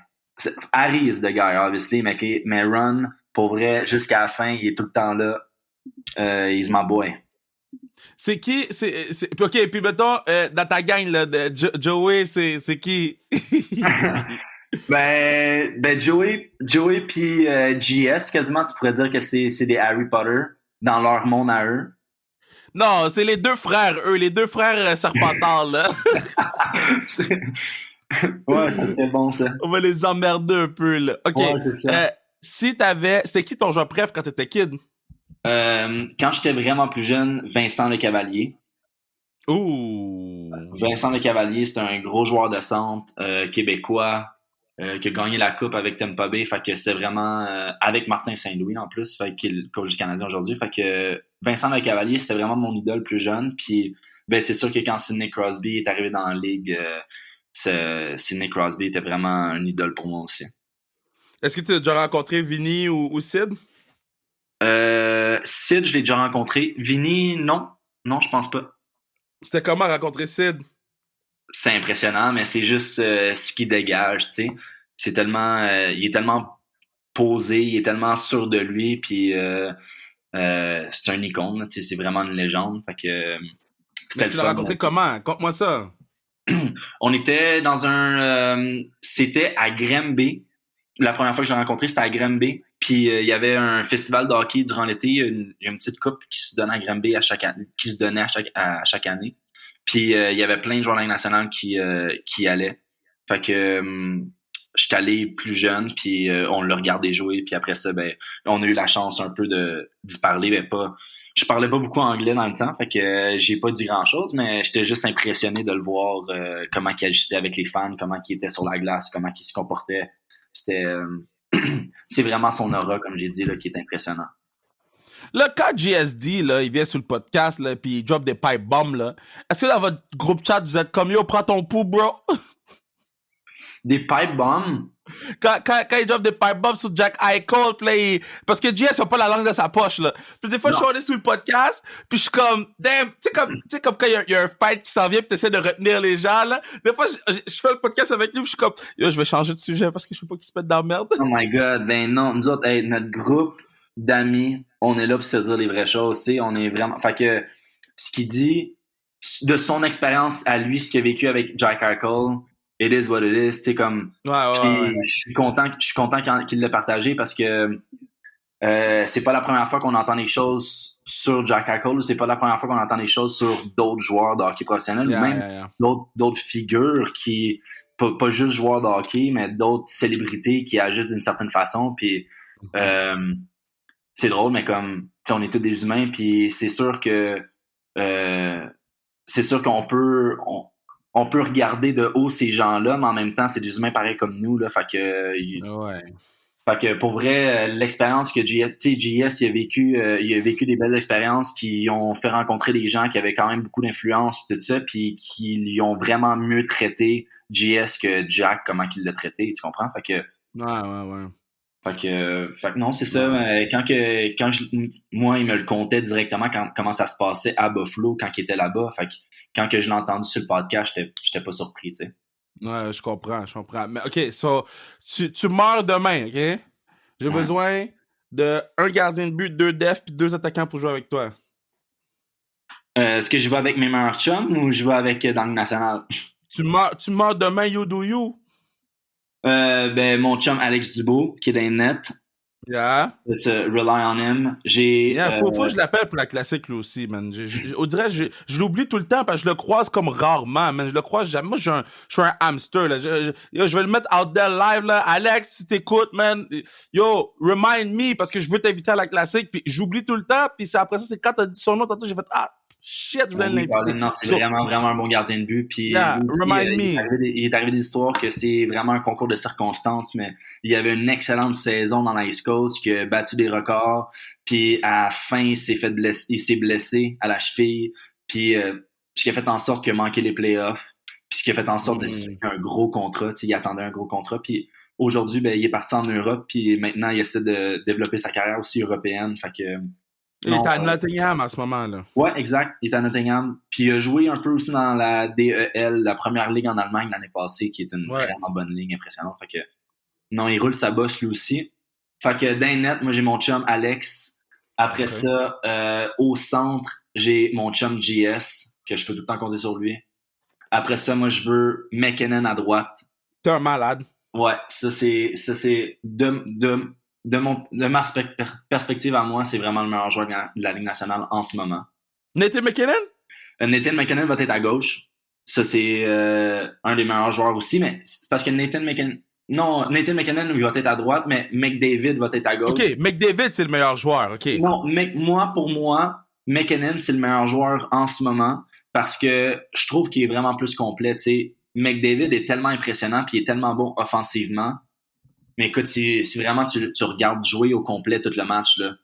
Harry is the guy, obviously, mais Ron, pour vrai, jusqu'à la fin, il est tout le temps là. He's my boy. C'est qui? OK, puis mettons, dans ta gang, là, de Joey, c'est qui? Ben Joey puis GS, quasiment, tu pourrais dire que c'est des Harry Potter dans leur monde à eux. Non, c'est les 2 frères, les 2 frères Serpentards, là. Ouais, ça serait bon, ça. On va les emmerder un peu, là. OK. Ouais, c'est ça. C'était qui ton joueur préf quand t'étais kid? Quand j'étais vraiment plus jeune, Vincent Le Cavalier. Ouh. Vincent Lecavalier, c'est un gros joueur de centre québécois qui a gagné la coupe avec Tampa Bay. Fait que c'était vraiment avec Martin Saint-Louis en plus, fait qu'il est le coach du Canadien aujourd'hui. Fait que Vincent Lecavalier, c'était vraiment mon idole plus jeune. Puis ben c'est sûr que quand Sidney Crosby est arrivé dans la ligue, Sidney Crosby était vraiment un idole pour moi aussi. Est-ce que tu as déjà rencontré Vinny ou Sid? Sid, je l'ai déjà rencontré. Vinny, non. Non, je pense pas. C'était comment rencontrer Sid? C'est impressionnant, mais c'est juste ce qu'il dégage, tu sais. C'est tellement... il est tellement posé, il est tellement sûr de lui, puis c'est un icône, tu sais, c'est vraiment une légende. Fait que c'était Mais le tu l'as fun. rencontré comment? Conte-moi ça. On était dans un... c'était à Granby. La première fois que je l'ai rencontré, c'était à Granby. Puis il y avait un festival de hockey durant l'été. Il y a une petite coupe qui se donnait à Granby qui se donnait à chaque année. Puis il y avait plein de joueurs de la Ligue nationale qui y allaient. Fait que je suis allé plus jeune, puis on l'a regardé jouer. Puis après ça, ben, on a eu la chance un peu d'y parler, mais pas... Je parlais pas beaucoup anglais dans le temps, fait que j'ai pas dit grand-chose, mais j'étais juste impressionné de le voir, comment il agissait avec les fans, comment il était sur la glace, comment il se comportait. C'était... c'est vraiment son aura, comme j'ai dit, là, qui est impressionnant. Là, quand GSD, là, il vient sur le podcast, là, puis il drop des pipe bombs, là, est-ce que dans votre groupe chat, vous êtes comme, yo, prends ton pouls, bro? Des pipe bombs? Quand il drop des pipe bombs sur Jack Eichel, puis parce que GS a pas la langue de sa poche, là. Puis des fois, je suis allé sur le podcast, puis je suis comme, damn, tu sais, comme quand il y a un fight qui s'en vient, puis t'essaies de retenir les gens, là. Des fois, je fais le podcast avec lui, puis je suis comme, yo, je vais changer de sujet parce que je veux pas qu'il se pète dans la merde. Oh my god, ben non, nous autres, hey, notre groupe d'amis, on est là pour se dire les vraies choses, tu sais, on est vraiment... Fait que, ce qu'il dit, de son expérience à lui, ce qu'il a vécu avec Jack Eichel, it is what it is, tu sais, comme... Ouais. Je suis content qu'il l'ait partagé parce que c'est pas la première fois qu'on entend des choses sur Jack Eichel ou c'est pas la première fois qu'on entend des choses sur d'autres joueurs de hockey professionnels ou même d'autres figures qui... Pas juste joueurs de hockey, mais d'autres célébrités qui agissent d'une certaine façon, puis... c'est drôle, mais comme, tu sais, on est tous des humains, puis c'est sûr que qu'on peut on peut regarder de haut ces gens-là, mais en même temps, c'est des humains pareils comme nous, là, fait que pour vrai, l'expérience que JS, tu sais, JS, il a vécu des belles expériences qui ont fait rencontrer des gens qui avaient quand même beaucoup d'influence, tout ça, puis qui lui ont vraiment mieux traité JS que Jack, comment il l'a traité, tu comprends? Fait que Ouais. Fait que non, c'est ça. Moi, il me le contait directement comment ça se passait à Buffalo quand il était là-bas. Fait que quand je l'ai entendu sur le podcast, j'étais pas surpris, tu sais. Ouais, je comprends. Mais OK, so, tu meurs demain, OK? J'ai besoin de un gardien de but, 2 defs, puis 2 attaquants pour jouer avec toi. Est-ce que je vais avec mes meilleurs chums ou je vais avec dans le national? Tu meurs demain, you do you? Ben, mon chum Alex Dubois, qui est dans les nets. Yeah. Rely on him. Faut que je l'appelle pour la classique, lui aussi, man. On dirait, je l'oublie tout le temps parce que je le croise comme rarement, man. Je le croise jamais. Moi, je suis un hamster, là. Je vais le mettre out there live, là. Alex, si t'écoutes, man, yo, remind me parce que je veux t'inviter à la classique, puis j'oublie tout le temps, puis après ça, c'est quand t'as dit son nom, tantôt, j'ai fait, shit, je voulais l'inviter. Non, c'est vraiment un bon gardien de but. Puis il est arrivé des histoires que c'est vraiment un concours de circonstances, mais il y avait une excellente saison dans la East Coast, qui a battu des records. Puis à la fin, il s'est blessé à la cheville. Puis ce qui a fait en sorte qu'il a manqué les playoffs. Puis ce qui a fait en sorte de signer un gros contrat. Il attendait un gros contrat. Puis aujourd'hui, ben, il est parti en Europe. Puis maintenant, il essaie de développer sa carrière aussi européenne. Fait que il est à Nottingham en ce moment-là. Ouais, exact. Il est à Nottingham. Puis il a joué un peu aussi dans la DEL, la première ligue en Allemagne l'année passée, qui est une vraiment bonne ligue, impressionnante. Fait que non, il roule sa bosse lui aussi. Fait que d'un net, moi j'ai mon chum Alex. Après ça, au centre, j'ai mon chum JS, que je peux tout le temps compter sur lui. Après ça, moi je veux McKinnon à droite. T'es un malade. Ouais, ça c'est de ma perspective à moi, c'est vraiment le meilleur joueur de la Ligue nationale en ce moment. Nathan McKinnon? Nathan McKinnon va être à gauche. Ça, c'est un des meilleurs joueurs aussi, mais parce que Nathan McKinnon, il va être à droite, mais McDavid va être à gauche. OK, McDavid, c'est le meilleur joueur, OK. Non, pour moi, McKinnon, c'est le meilleur joueur en ce moment. parce que je trouve qu'il est vraiment plus complet. Tu sais, McDavid est tellement impressionnant puis il est tellement bon offensivement. Mais écoute, si vraiment tu regardes jouer au complet tout le match, là,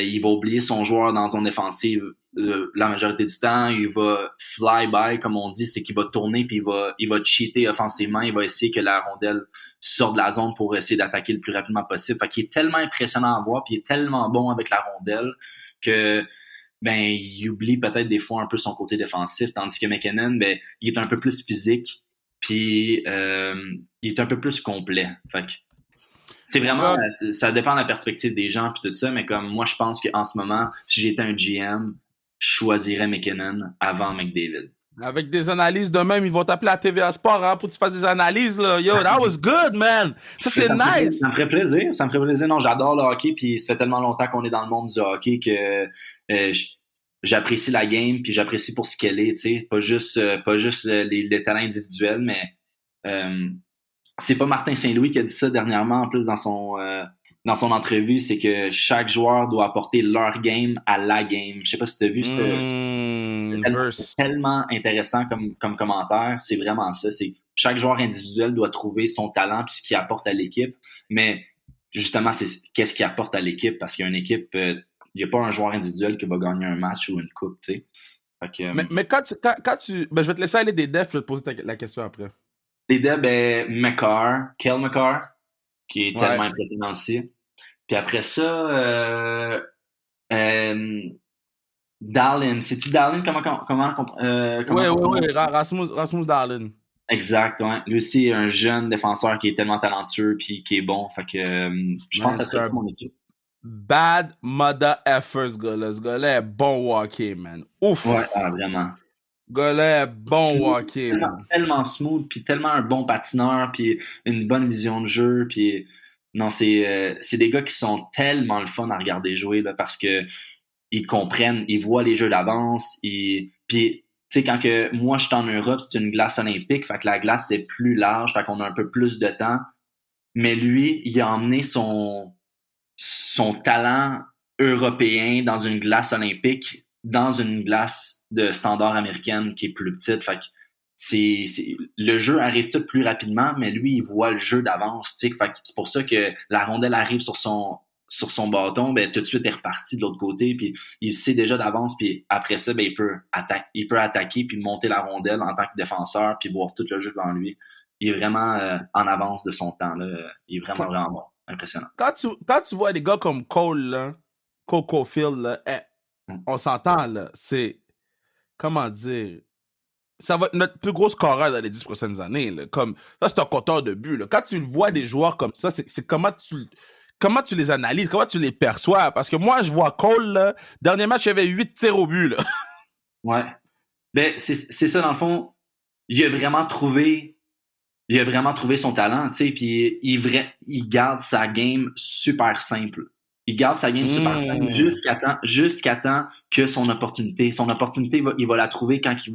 il va oublier son joueur dans zone défensive la majorité du temps. Il va fly by, comme on dit, c'est qu'il va tourner puis il va cheater offensivement. Il va essayer que la rondelle sorte de la zone pour essayer d'attaquer le plus rapidement possible. Fait qu'il est tellement impressionnant à voir puis il est tellement bon avec la rondelle que il oublie peut-être des fois un peu son côté défensif, tandis que McKinnon, il est un peu plus physique puis il est un peu plus complet. Fait que c'est vraiment, ça dépend de la perspective des gens puis tout ça, mais comme moi, je pense qu'en ce moment, si j'étais un GM, je choisirais McKinnon avant McDavid. Avec des analyses de même, ils vont t'appeler à TVA Sport hein, pour que tu fasses des analyses. Là. Yo, that was good, man! Ça, c'est nice! Ça me ferait plaisir. Ça me ferait plaisir. Non, j'adore le hockey, puis ça fait tellement longtemps qu'on est dans le monde du hockey que j'apprécie la game, puis j'apprécie pour ce qu'elle est, tu sais. Pas juste les talents individuels, mais c'est pas Martin Saint-Louis qui a dit ça dernièrement, en plus, dans son entrevue, c'est que chaque joueur doit apporter leur game à la game. Je sais pas si tu as vu, c'est tellement intéressant comme commentaire. C'est vraiment ça. C'est chaque joueur individuel doit trouver son talent et ce qu'il apporte à l'équipe. Mais justement, c'est qu'est-ce qu'il apporte à l'équipe, parce qu'il y a une équipe, il n'y a pas un joueur individuel qui va gagner un match ou une coupe, tu sais. Mais quand tu je vais te laisser aller des defs, je vais te poser la question après. Les deux, Cale Makar, qui est tellement impressionnant aussi. Puis après ça, Dahlin. C'est-tu Dahlin? Oui, Rasmus Dahlin. Exact, ouais. Lui aussi est un jeune défenseur qui est tellement talentueux puis qui est bon. Fait que je pense que ça serait mon équipe. Bad mother effort, ce gars-là. Ce gars-là est bon hockey, man. Ouf! Ouais, vraiment. Gars-là est bon hockey, man. Tellement smooth, puis tellement un bon patineur, puis une bonne vision de jeu, puis non, c'est des gars qui sont tellement le fun à regarder jouer, là, parce que ils comprennent, ils voient les jeux d'avance, puis tu sais, quand que moi je suis en Europe, c'est une glace olympique, fait que la glace est plus large, fait qu'on a un peu plus de temps, mais lui, il a emmené son talent européen dans une glace olympique, dans une glace de standard américaine qui est plus petite. Fait que le jeu arrive tout plus rapidement, mais lui, il voit le jeu d'avance. Fait que c'est pour ça que la rondelle arrive sur son bâton, tout de suite, il est reparti de l'autre côté, puis il sait déjà d'avance, puis après ça, il peut attaquer, puis monter la rondelle en tant que défenseur, puis voir tout le jeu devant lui. Il est vraiment en avance de son temps. Là. Il est vraiment, vraiment bon. Impressionnant. Quand tu vois des gars comme Cole, là, Caulfield, là, on s'entend, là, c'est, comment dire, ça va être notre plus gros scoreur dans les 10 prochaines années. Là, comme, ça, c'est un compteur de but. Là. Quand tu vois des joueurs comme ça, c'est comment tu les analyses, comment tu les perçois. Parce que moi, je vois Cole, là, dernier match, il y avait 8 tirs au but. Là. Ouais. C'est ça, dans le fond. Il a vraiment trouvé son talent, tu sais, puis il garde sa game super simple. Il garde sa game super simple jusqu'à temps que son opportunité, il va la trouver quand il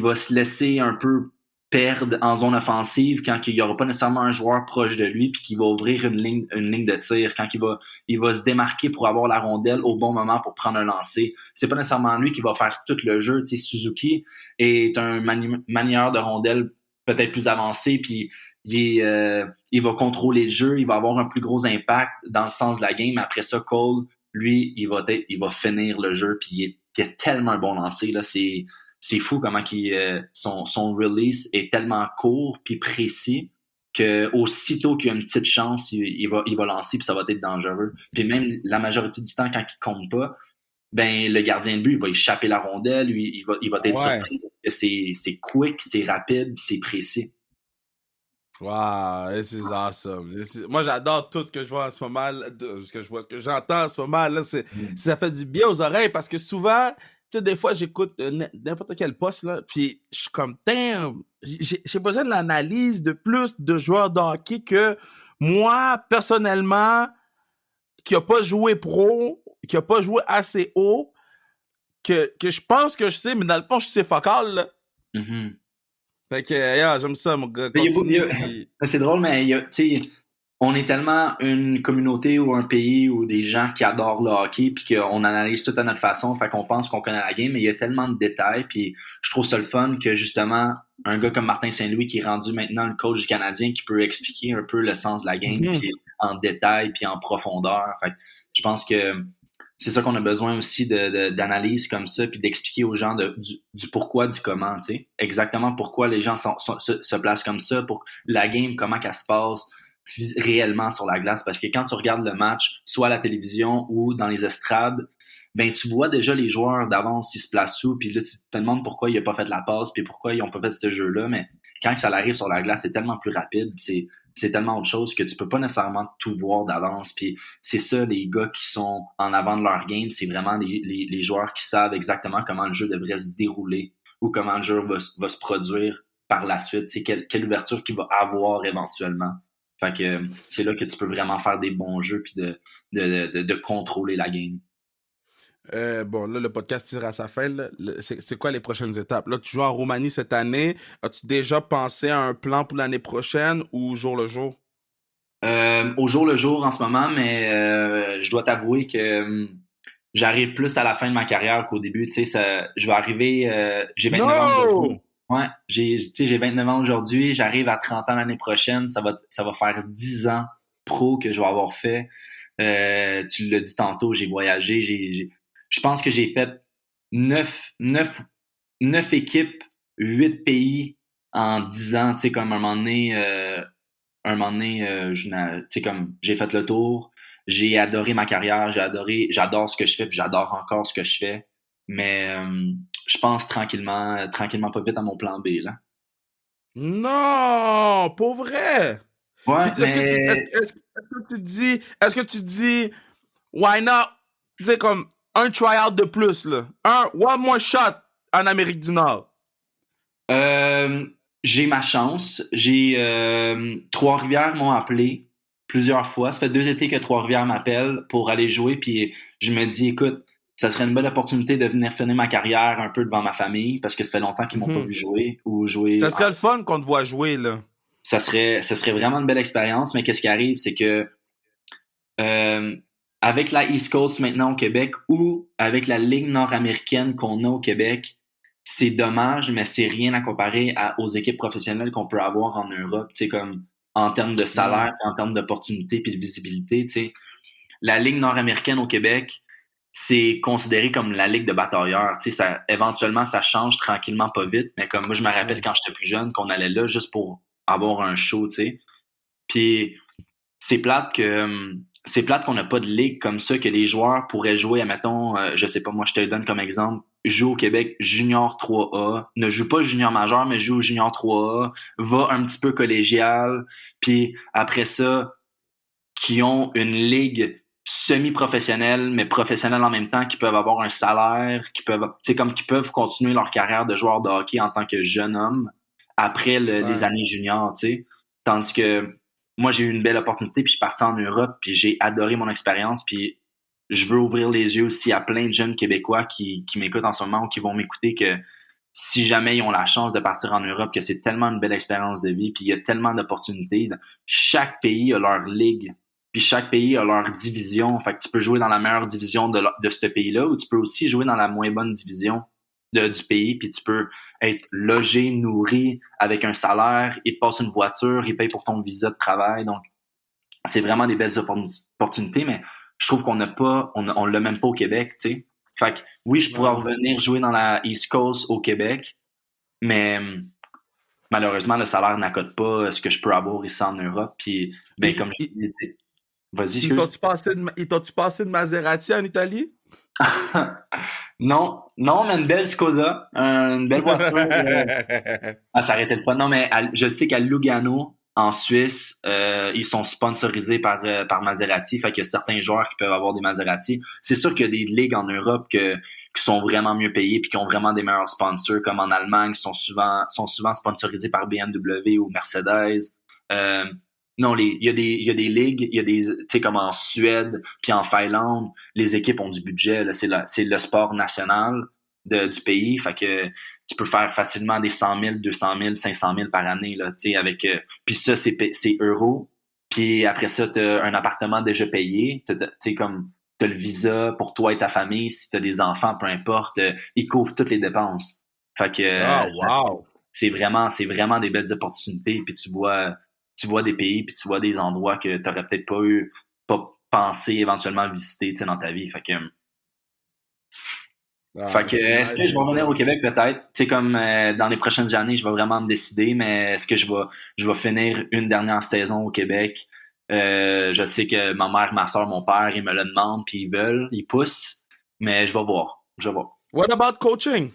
va se laisser un peu perdre en zone offensive, quand il n'y aura pas nécessairement un joueur proche de lui, puis qu'il va ouvrir une ligne de tir, quand il va se démarquer pour avoir la rondelle au bon moment pour prendre un lancer. C'est pas nécessairement lui qui va faire tout le jeu. Tu sais, Suzuki est un manieur de rondelle peut-être plus avancé, puis il va contrôler le jeu, il va avoir un plus gros impact dans le sens de la game. Après ça, Cole, lui, il va finir le jeu, puis il a tellement un bon lancer, là, c'est fou comment son release est tellement court puis précis que aussitôt qu'il y a une petite chance, il va lancer puis ça va être dangereux. Puis même la majorité du temps, quand il compte pas, le gardien de but, il va échapper la rondelle, il va être surpris parce que c'est quick, c'est rapide, c'est précis. Wow, this is awesome. Moi, j'adore tout ce que je vois en ce moment, ce que j'entends en ce moment. Là, ça fait du bien aux oreilles parce que souvent, tu sais, des fois, j'écoute n'importe quel poste, là, puis je suis comme, damn, j'ai besoin de l'analyse de plus de joueurs de hockey que moi, personnellement, qui n'a pas joué pro, qui n'a pas joué assez haut, que je pense que je sais, mais dans le fond, je sais fuck all, là. Mm-hmm. Fait que, j'aime ça, mon gars. C'est drôle, mais tu sais, on est tellement une communauté ou un pays ou des gens qui adorent le hockey puis qu'on analyse tout à notre façon, fait qu'on pense qu'on connaît la game, mais il y a tellement de détails puis je trouve ça le fun que justement un gars comme Martin Saint-Louis qui est rendu maintenant le coach du Canadien qui peut expliquer un peu le sens de la game Mhm. puis en détail puis en profondeur. Fait que je pense que c'est ça qu'on a besoin aussi d'analyse comme ça puis d'expliquer aux gens du pourquoi, du comment, tu sais. Exactement pourquoi les gens se placent comme ça, pour la game, comment qu'elle se passe réellement sur la glace, parce que quand tu regardes le match, soit à la télévision ou dans les estrades, ben tu vois déjà les joueurs d'avance qui se placent où, puis là tu te demandes pourquoi il a pas fait la passe, puis pourquoi ils ont pas fait ce jeu-là, mais quand ça arrive sur la glace, c'est tellement plus rapide, c'est tellement autre chose que tu peux pas nécessairement tout voir d'avance, puis c'est ça, les gars qui sont en avant de leur game, c'est vraiment les joueurs qui savent exactement comment le jeu devrait se dérouler ou comment le jeu va se produire par la suite, quelle ouverture qu'il va avoir éventuellement. Fait que c'est là que tu peux vraiment faire des bons jeux puis de contrôler la game. Bon, là, le podcast tire à sa fin. Là. C'est quoi les prochaines étapes? Là, tu joues en Roumanie cette année. As-tu déjà pensé à un plan pour l'année prochaine ou jour le jour? Au jour le jour en ce moment, mais je dois t'avouer que j'arrive plus à la fin de ma carrière qu'au début. Tu sais, je vais arriver, j'ai 29 ans aujourd'hui. No! Ouais, tu sais, j'ai 29 ans aujourd'hui, j'arrive à 30 ans l'année prochaine. Ça va faire 10 ans pro que je vais avoir fait. Tu l'as dit tantôt, j'ai voyagé. Je pense que j'ai fait 9 9 9 équipes, 8 pays en 10 ans. Tu sais, comme tu sais, comme j'ai fait le tour, j'ai adoré ma carrière, j'adore ce que je fais, puis j'adore encore ce que je fais. Mais je pense tranquillement pas vite à mon plan B, là. Non! Pour vrai! Puis Ouais, est-ce que tu mais est-ce que tu dis why not? Tu sais, comme un tryout de plus, là. One more shot en Amérique du Nord. euh, j'ai ma chance. Trois-Rivières m'ont appelé plusieurs fois. Ça fait 2 étés que Trois-Rivières m'appelle pour aller jouer, puis je me dis, écoute, ça serait une belle opportunité de venir finir ma carrière un peu devant ma famille, parce que ça fait longtemps qu'ils m'ont pas Mhm. vu jouer ou jouer. Ça serait le fun qu'on te voit jouer, là. Ça serait vraiment une belle expérience, mais qu'est-ce qui arrive, c'est que euh, avec la East Coast maintenant au Québec ou avec la Ligue nord-américaine qu'on a au Québec, c'est dommage, mais c'est rien à comparer aux équipes professionnelles qu'on peut avoir en Europe, tu sais, comme en termes de Mm. salaire, puis en termes d'opportunités puis de visibilité, tu sais. La Ligue nord-américaine au Québec, c'est considéré comme la ligue de batailleurs. Tu sais, éventuellement, ça change tranquillement, pas vite, mais comme moi, je me rappelle Mm. quand j'étais plus jeune qu'on allait là juste pour avoir un show, tu sais. Puis c'est plate que c'est plate qu'on n'a pas de ligue comme ça que les joueurs pourraient jouer, admettons, je sais pas, moi je te le donne comme exemple, joue au Québec junior 3A, ne joue pas junior majeur, mais joue au junior 3A, va un petit peu collégial, puis après ça, qui ont une ligue semi-professionnelle, mais professionnelle en même temps, qui peuvent avoir un salaire, qui peuvent continuer leur carrière de joueur de hockey en tant que jeune homme après les Ouais. années juniors, tu sais. Tandis que moi, j'ai eu une belle opportunité, puis je suis parti en Europe, puis j'ai adoré mon expérience, puis je veux ouvrir les yeux aussi à plein de jeunes Québécois qui m'écoutent en ce moment ou qui vont m'écouter, que si jamais ils ont la chance de partir en Europe, que c'est tellement une belle expérience de vie, puis il y a tellement d'opportunités. Chaque pays a leur ligue, puis chaque pays a leur division. Fait que tu peux jouer dans la meilleure division de ce pays-là, ou tu peux aussi jouer dans la moins bonne division du pays, puis tu peux être logé, nourri, avec un salaire, ils te passent une voiture, ils payent pour ton visa de travail. Donc, c'est vraiment des belles opportunités, mais je trouve qu'on n'a pas, on l'a même pas au Québec, tu sais. Fait que oui, je pourrais Ouais. revenir jouer dans la East Coast au Québec, mais malheureusement, le salaire n'accote pas ce que je peux avoir ici en Europe. Puis, ben, Ils, comme je ils, dis, tu sais, vas-y, ils excuse. t'ont-tu passé de Maserati en Italie? Non, non, mais une belle Skoda, une belle voiture. Ah, ça arrêtait le pas. Non, mais je sais qu'à Lugano, en Suisse, ils sont sponsorisés par Maserati. Fait qu'il y a certains joueurs qui peuvent avoir des Maserati. C'est sûr qu'il y a des ligues en Europe qui sont vraiment mieux payées puis qui ont vraiment des meilleurs sponsors, comme en Allemagne, qui sont souvent sponsorisés par BMW ou Mercedes. Euh, non, il y a des ligues, tu sais, comme en Suède puis en Finlande, les équipes ont du budget. Là, c'est le sport national du pays. Fait que tu peux faire facilement des 100 000, 200 000, 500 000 par année, là, tu sais, avec, puis ça, c'est euros. Puis après ça, t'as un appartement déjà payé. Tu sais, comme t'as le visa pour toi et ta famille. Si t'as des enfants, peu importe, ils couvrent toutes les dépenses. Fait que Ah, wow! c'est vraiment des belles opportunités. Puis tu vois des pays, puis tu vois des endroits que t'aurais peut-être pas pensé éventuellement visiter, tu sais, dans ta vie. Fait Ah, que c'est est-ce nice, que je vais mon revenir gars. au Québec peut-être? Tu sais, comme dans les prochaines années, je vais vraiment me décider, mais est-ce que je vais finir une dernière saison au Québec? Je sais que ma mère, ma soeur, mon père, ils me le demandent, puis ils veulent, ils poussent, mais je vais voir. Je vais voir. What about coaching?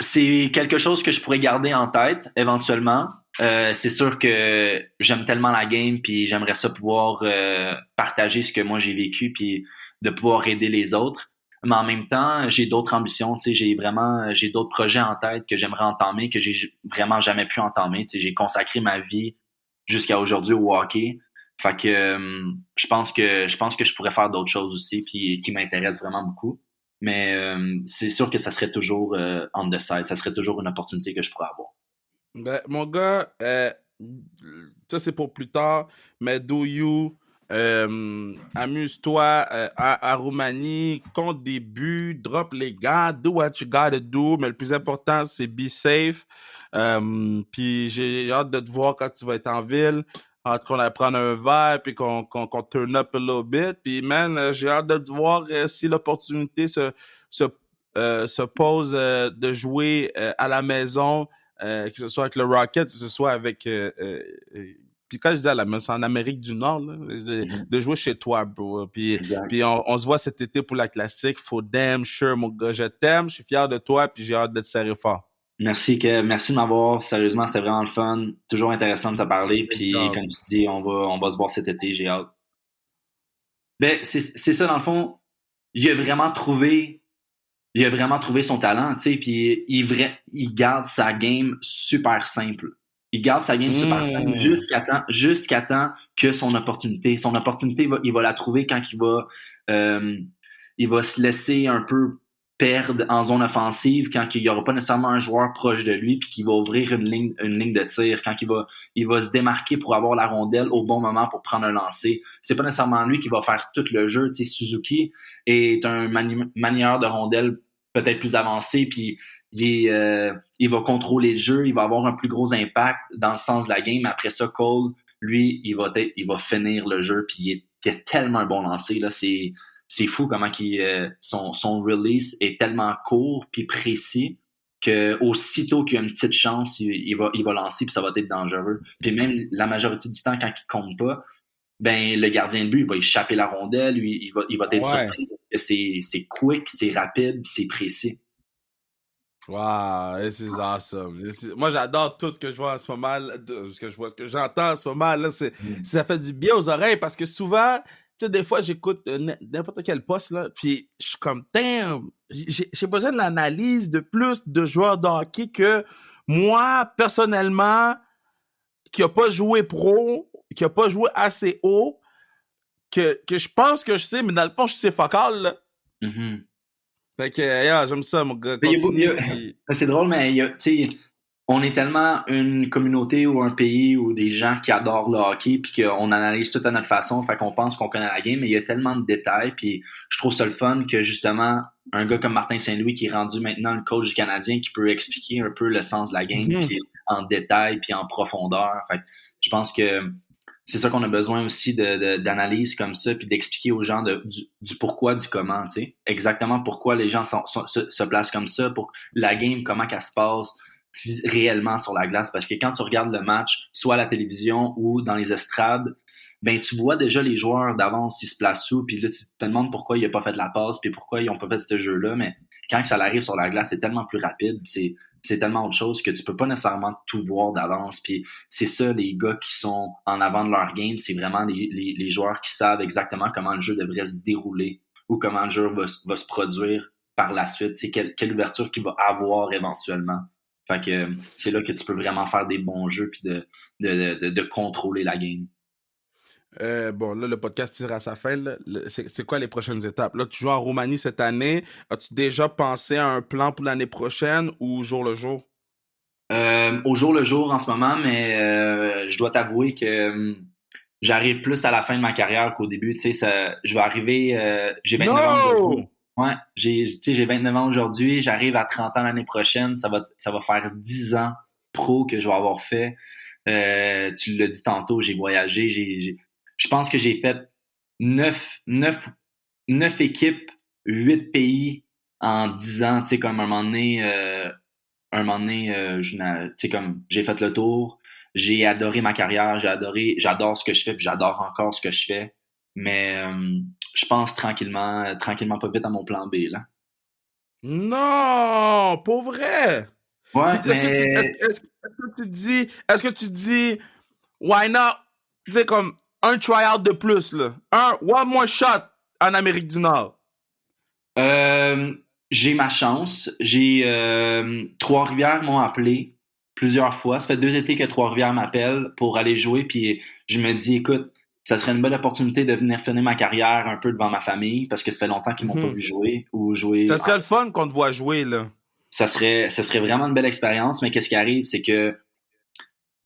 C'est quelque chose que je pourrais garder en tête éventuellement. C'est sûr que j'aime tellement la game, puis j'aimerais ça pouvoir partager ce que moi j'ai vécu, puis de pouvoir aider les autres. Mais en même temps, j'ai d'autres ambitions. Tu sais, j'ai d'autres projets en tête que j'aimerais entamer, que j'ai vraiment jamais pu entamer. Tu sais, j'ai consacré ma vie jusqu'à aujourd'hui au hockey. Fait que je pense que je pourrais faire d'autres choses aussi, puis qui m'intéressent vraiment beaucoup. Mais c'est sûr que ça serait toujours on the side. Ça serait toujours une opportunité que je pourrais avoir. Ben, mon gars, ça c'est pour plus tard, mais do you, amuse-toi à Roumanie, compte des buts, drop les gants, do what you gotta do, mais le plus important c'est be safe. Puis j'ai hâte de te voir quand tu vas être en ville, hâte qu'on aille prendre un verre, puis qu'on turn up a little bit. Puis man, j'ai hâte de te voir si l'opportunité se, se pose de jouer à la maison, que ce soit avec le Rocket, que ce soit avec. Puis quand je dis à la maison, c'est en Amérique du Nord, là, Mhm. de jouer chez toi, bro. Exact. Puis on se voit cet été pour la classique. Faut damn sure, mon gars. Je t'aime, je suis fier de toi, puis j'ai hâte de te serrer fort. Merci Kev. Merci de m'avoir. Sérieusement, c'était vraiment le fun. Toujours intéressant de te parler. Good Puis job. comme tu dis, on va se voir cet été. J'ai hâte. Ben c'est ça dans le fond. Il a vraiment trouvé il a vraiment trouvé son talent, tu sais, puis il garde sa game super simple. Il garde sa game super simple Mm. jusqu'à temps que son opportunité, il va la trouver quand euh, il va se laisser un peu perdre en zone offensive, quand il n'y aura pas nécessairement un joueur proche de lui, puis qu'il va ouvrir une ligne de tir, quand il va se démarquer pour avoir la rondelle au bon moment pour prendre un lancer. C'est pas nécessairement lui qui va faire tout le jeu. Tu sais, Suzuki est un manieur de rondelle peut-être plus avancé, puis il va contrôler le jeu, il va avoir un plus gros impact dans le sens de la game. Après ça, Cole, lui, il va finir le jeu, puis il a tellement un bon lancer, là, c'est fou comment son release est tellement court puis précis que aussitôt qu'il y a une petite chance, il va lancer puis ça va être dangereux. Puis même la majorité du temps, quand il compte pas, ben le gardien de but il va échapper la rondelle, lui, il va être Ouais. surpris parce que c'est quick, c'est rapide, c'est précis. Wow, this is awesome. Moi, j'adore tout ce que je vois en ce moment, là, ce que j'entends en ce moment, là, Mm. ça fait du bien aux oreilles parce que souvent, tu sais, des fois, j'écoute n'importe quel poste, là, puis je suis comme, damn, j'ai besoin de l'analyse de plus de joueurs de hockey que moi, personnellement, qui a pas joué pro, qui a pas joué assez haut, que je pense que je sais, mais dans le fond, je sais fuck all, là. Mhm. Fait que, yeah, j'aime ça, mon gars, Mais continue, puis... c'est drôle, mais tu sais, on est tellement une communauté ou un pays ou des gens qui adorent le hockey, puis qu'on analyse tout à notre façon, fait qu'on pense qu'on connaît la game, mais il y a tellement de détails, puis je trouve ça le fun que justement, un gars comme Martin Saint-Louis qui est rendu maintenant le coach du Canadien, qui peut expliquer un peu le sens de la game, Mhm. puis en détail, puis en profondeur. Fait que je pense que c'est ça qu'on a besoin aussi d'analyse comme ça, puis d'expliquer aux gens du pourquoi, du comment, tu sais. Exactement pourquoi les gens se placent comme ça, pour la game, comment qu'elle se passe réellement sur la glace. Parce que quand tu regardes le match, soit à la télévision ou dans les estrades, ben tu vois déjà les joueurs d'avance, ils se placent où, puis là, tu te demandes pourquoi il a pas fait la passe, puis pourquoi ils ont pas fait ce jeu-là, mais quand ça arrive sur la glace, c'est tellement plus rapide, c'est tellement autre chose que tu peux pas nécessairement tout voir d'avance, puis c'est ça, les gars qui sont en avant de leur game, c'est vraiment les joueurs qui savent exactement comment le jeu devrait se dérouler ou comment le jeu va se produire par la suite, quelle ouverture qu'il va avoir éventuellement. Fait que c'est là que tu peux vraiment faire des bons jeux puis de contrôler la game. Bon, là, le podcast tire à sa fin. Là. C'est quoi les prochaines étapes? Là, tu joues en Roumanie cette année. As-tu déjà pensé à un plan pour l'année prochaine ou jour le jour? Au jour le jour en ce moment, mais je dois t'avouer que j'arrive plus à la fin de ma carrière qu'au début. Tu sais, je vais arriver, j'ai 29 ans aujourd'hui. No! Ouais, tu sais, j'ai 29 ans aujourd'hui, j'arrive à 30 ans l'année prochaine. Ça va faire 10 ans pro que je vais avoir fait. Tu l'as dit tantôt, j'ai voyagé. Je pense que j'ai fait 9 9 9 équipes, 8 pays en 10 ans. Tu sais, comme tu sais, comme j'ai fait le tour, j'ai adoré ma carrière, j'adore ce que je fais, puis j'adore encore ce que je fais. Mais je pense tranquillement pas vite à mon plan B, là. Non! Pour vrai! Ouais, Puis mais est-ce que tu dis, why not? Tu sais, comme un tryout de plus, là. One more shot en Amérique du Nord. euh, j'ai ma chance. Trois-Rivières m'ont appelé plusieurs fois. Ça fait 2 étés que Trois-Rivières m'appelle pour aller jouer, puis je me dis, écoute, ça serait une bonne opportunité de venir finir ma carrière un peu devant ma famille, parce que ça fait longtemps qu'ils m'ont pas Mhm. vu jouer ou jouer. Ça serait le fun qu'on te voit jouer, là. Ça serait vraiment une belle expérience, mais qu'est-ce qui arrive, c'est que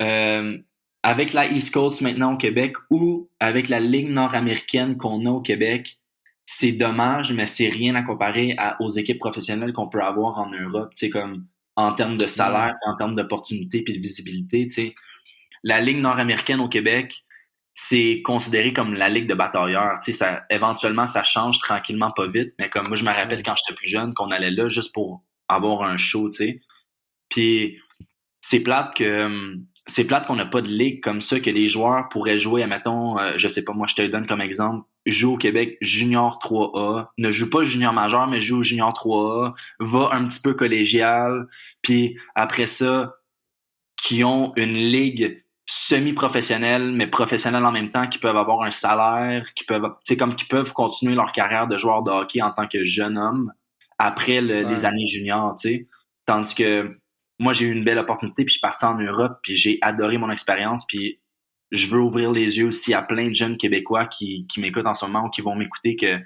euh, avec la East Coast maintenant au Québec ou avec la Ligue nord-américaine qu'on a au Québec, c'est dommage, mais c'est rien à comparer aux équipes professionnelles qu'on peut avoir en Europe, tu sais, comme en termes de Mm. salaire, en termes d'opportunités puis de visibilité, tu sais. La Ligue nord-américaine au Québec, c'est considéré comme la ligue de batailleurs. Tu sais, éventuellement, ça change tranquillement, pas vite. Mais comme moi, je me rappelle Mm. quand j'étais plus jeune qu'on allait là juste pour avoir un show, tu sais. Puis c'est plate qu'on n'a pas de ligue comme ça, que les joueurs pourraient jouer, admettons, je sais pas, moi je te le donne comme exemple, joue au Québec junior 3A, ne joue pas junior majeur, mais joue au junior 3A, va un petit peu collégial, puis après ça, qui ont une ligue semi-professionnelle, mais professionnelle en même temps, qui peuvent avoir un salaire, qui peuvent continuer leur carrière de joueur de hockey en tant que jeune homme après les Ouais. années juniors, tu sais. Tandis que moi, j'ai eu une belle opportunité, puis je suis parti en Europe, puis j'ai adoré mon expérience, puis je veux ouvrir les yeux aussi à plein de jeunes Québécois qui m'écoutent en ce moment ou qui vont m'écouter, que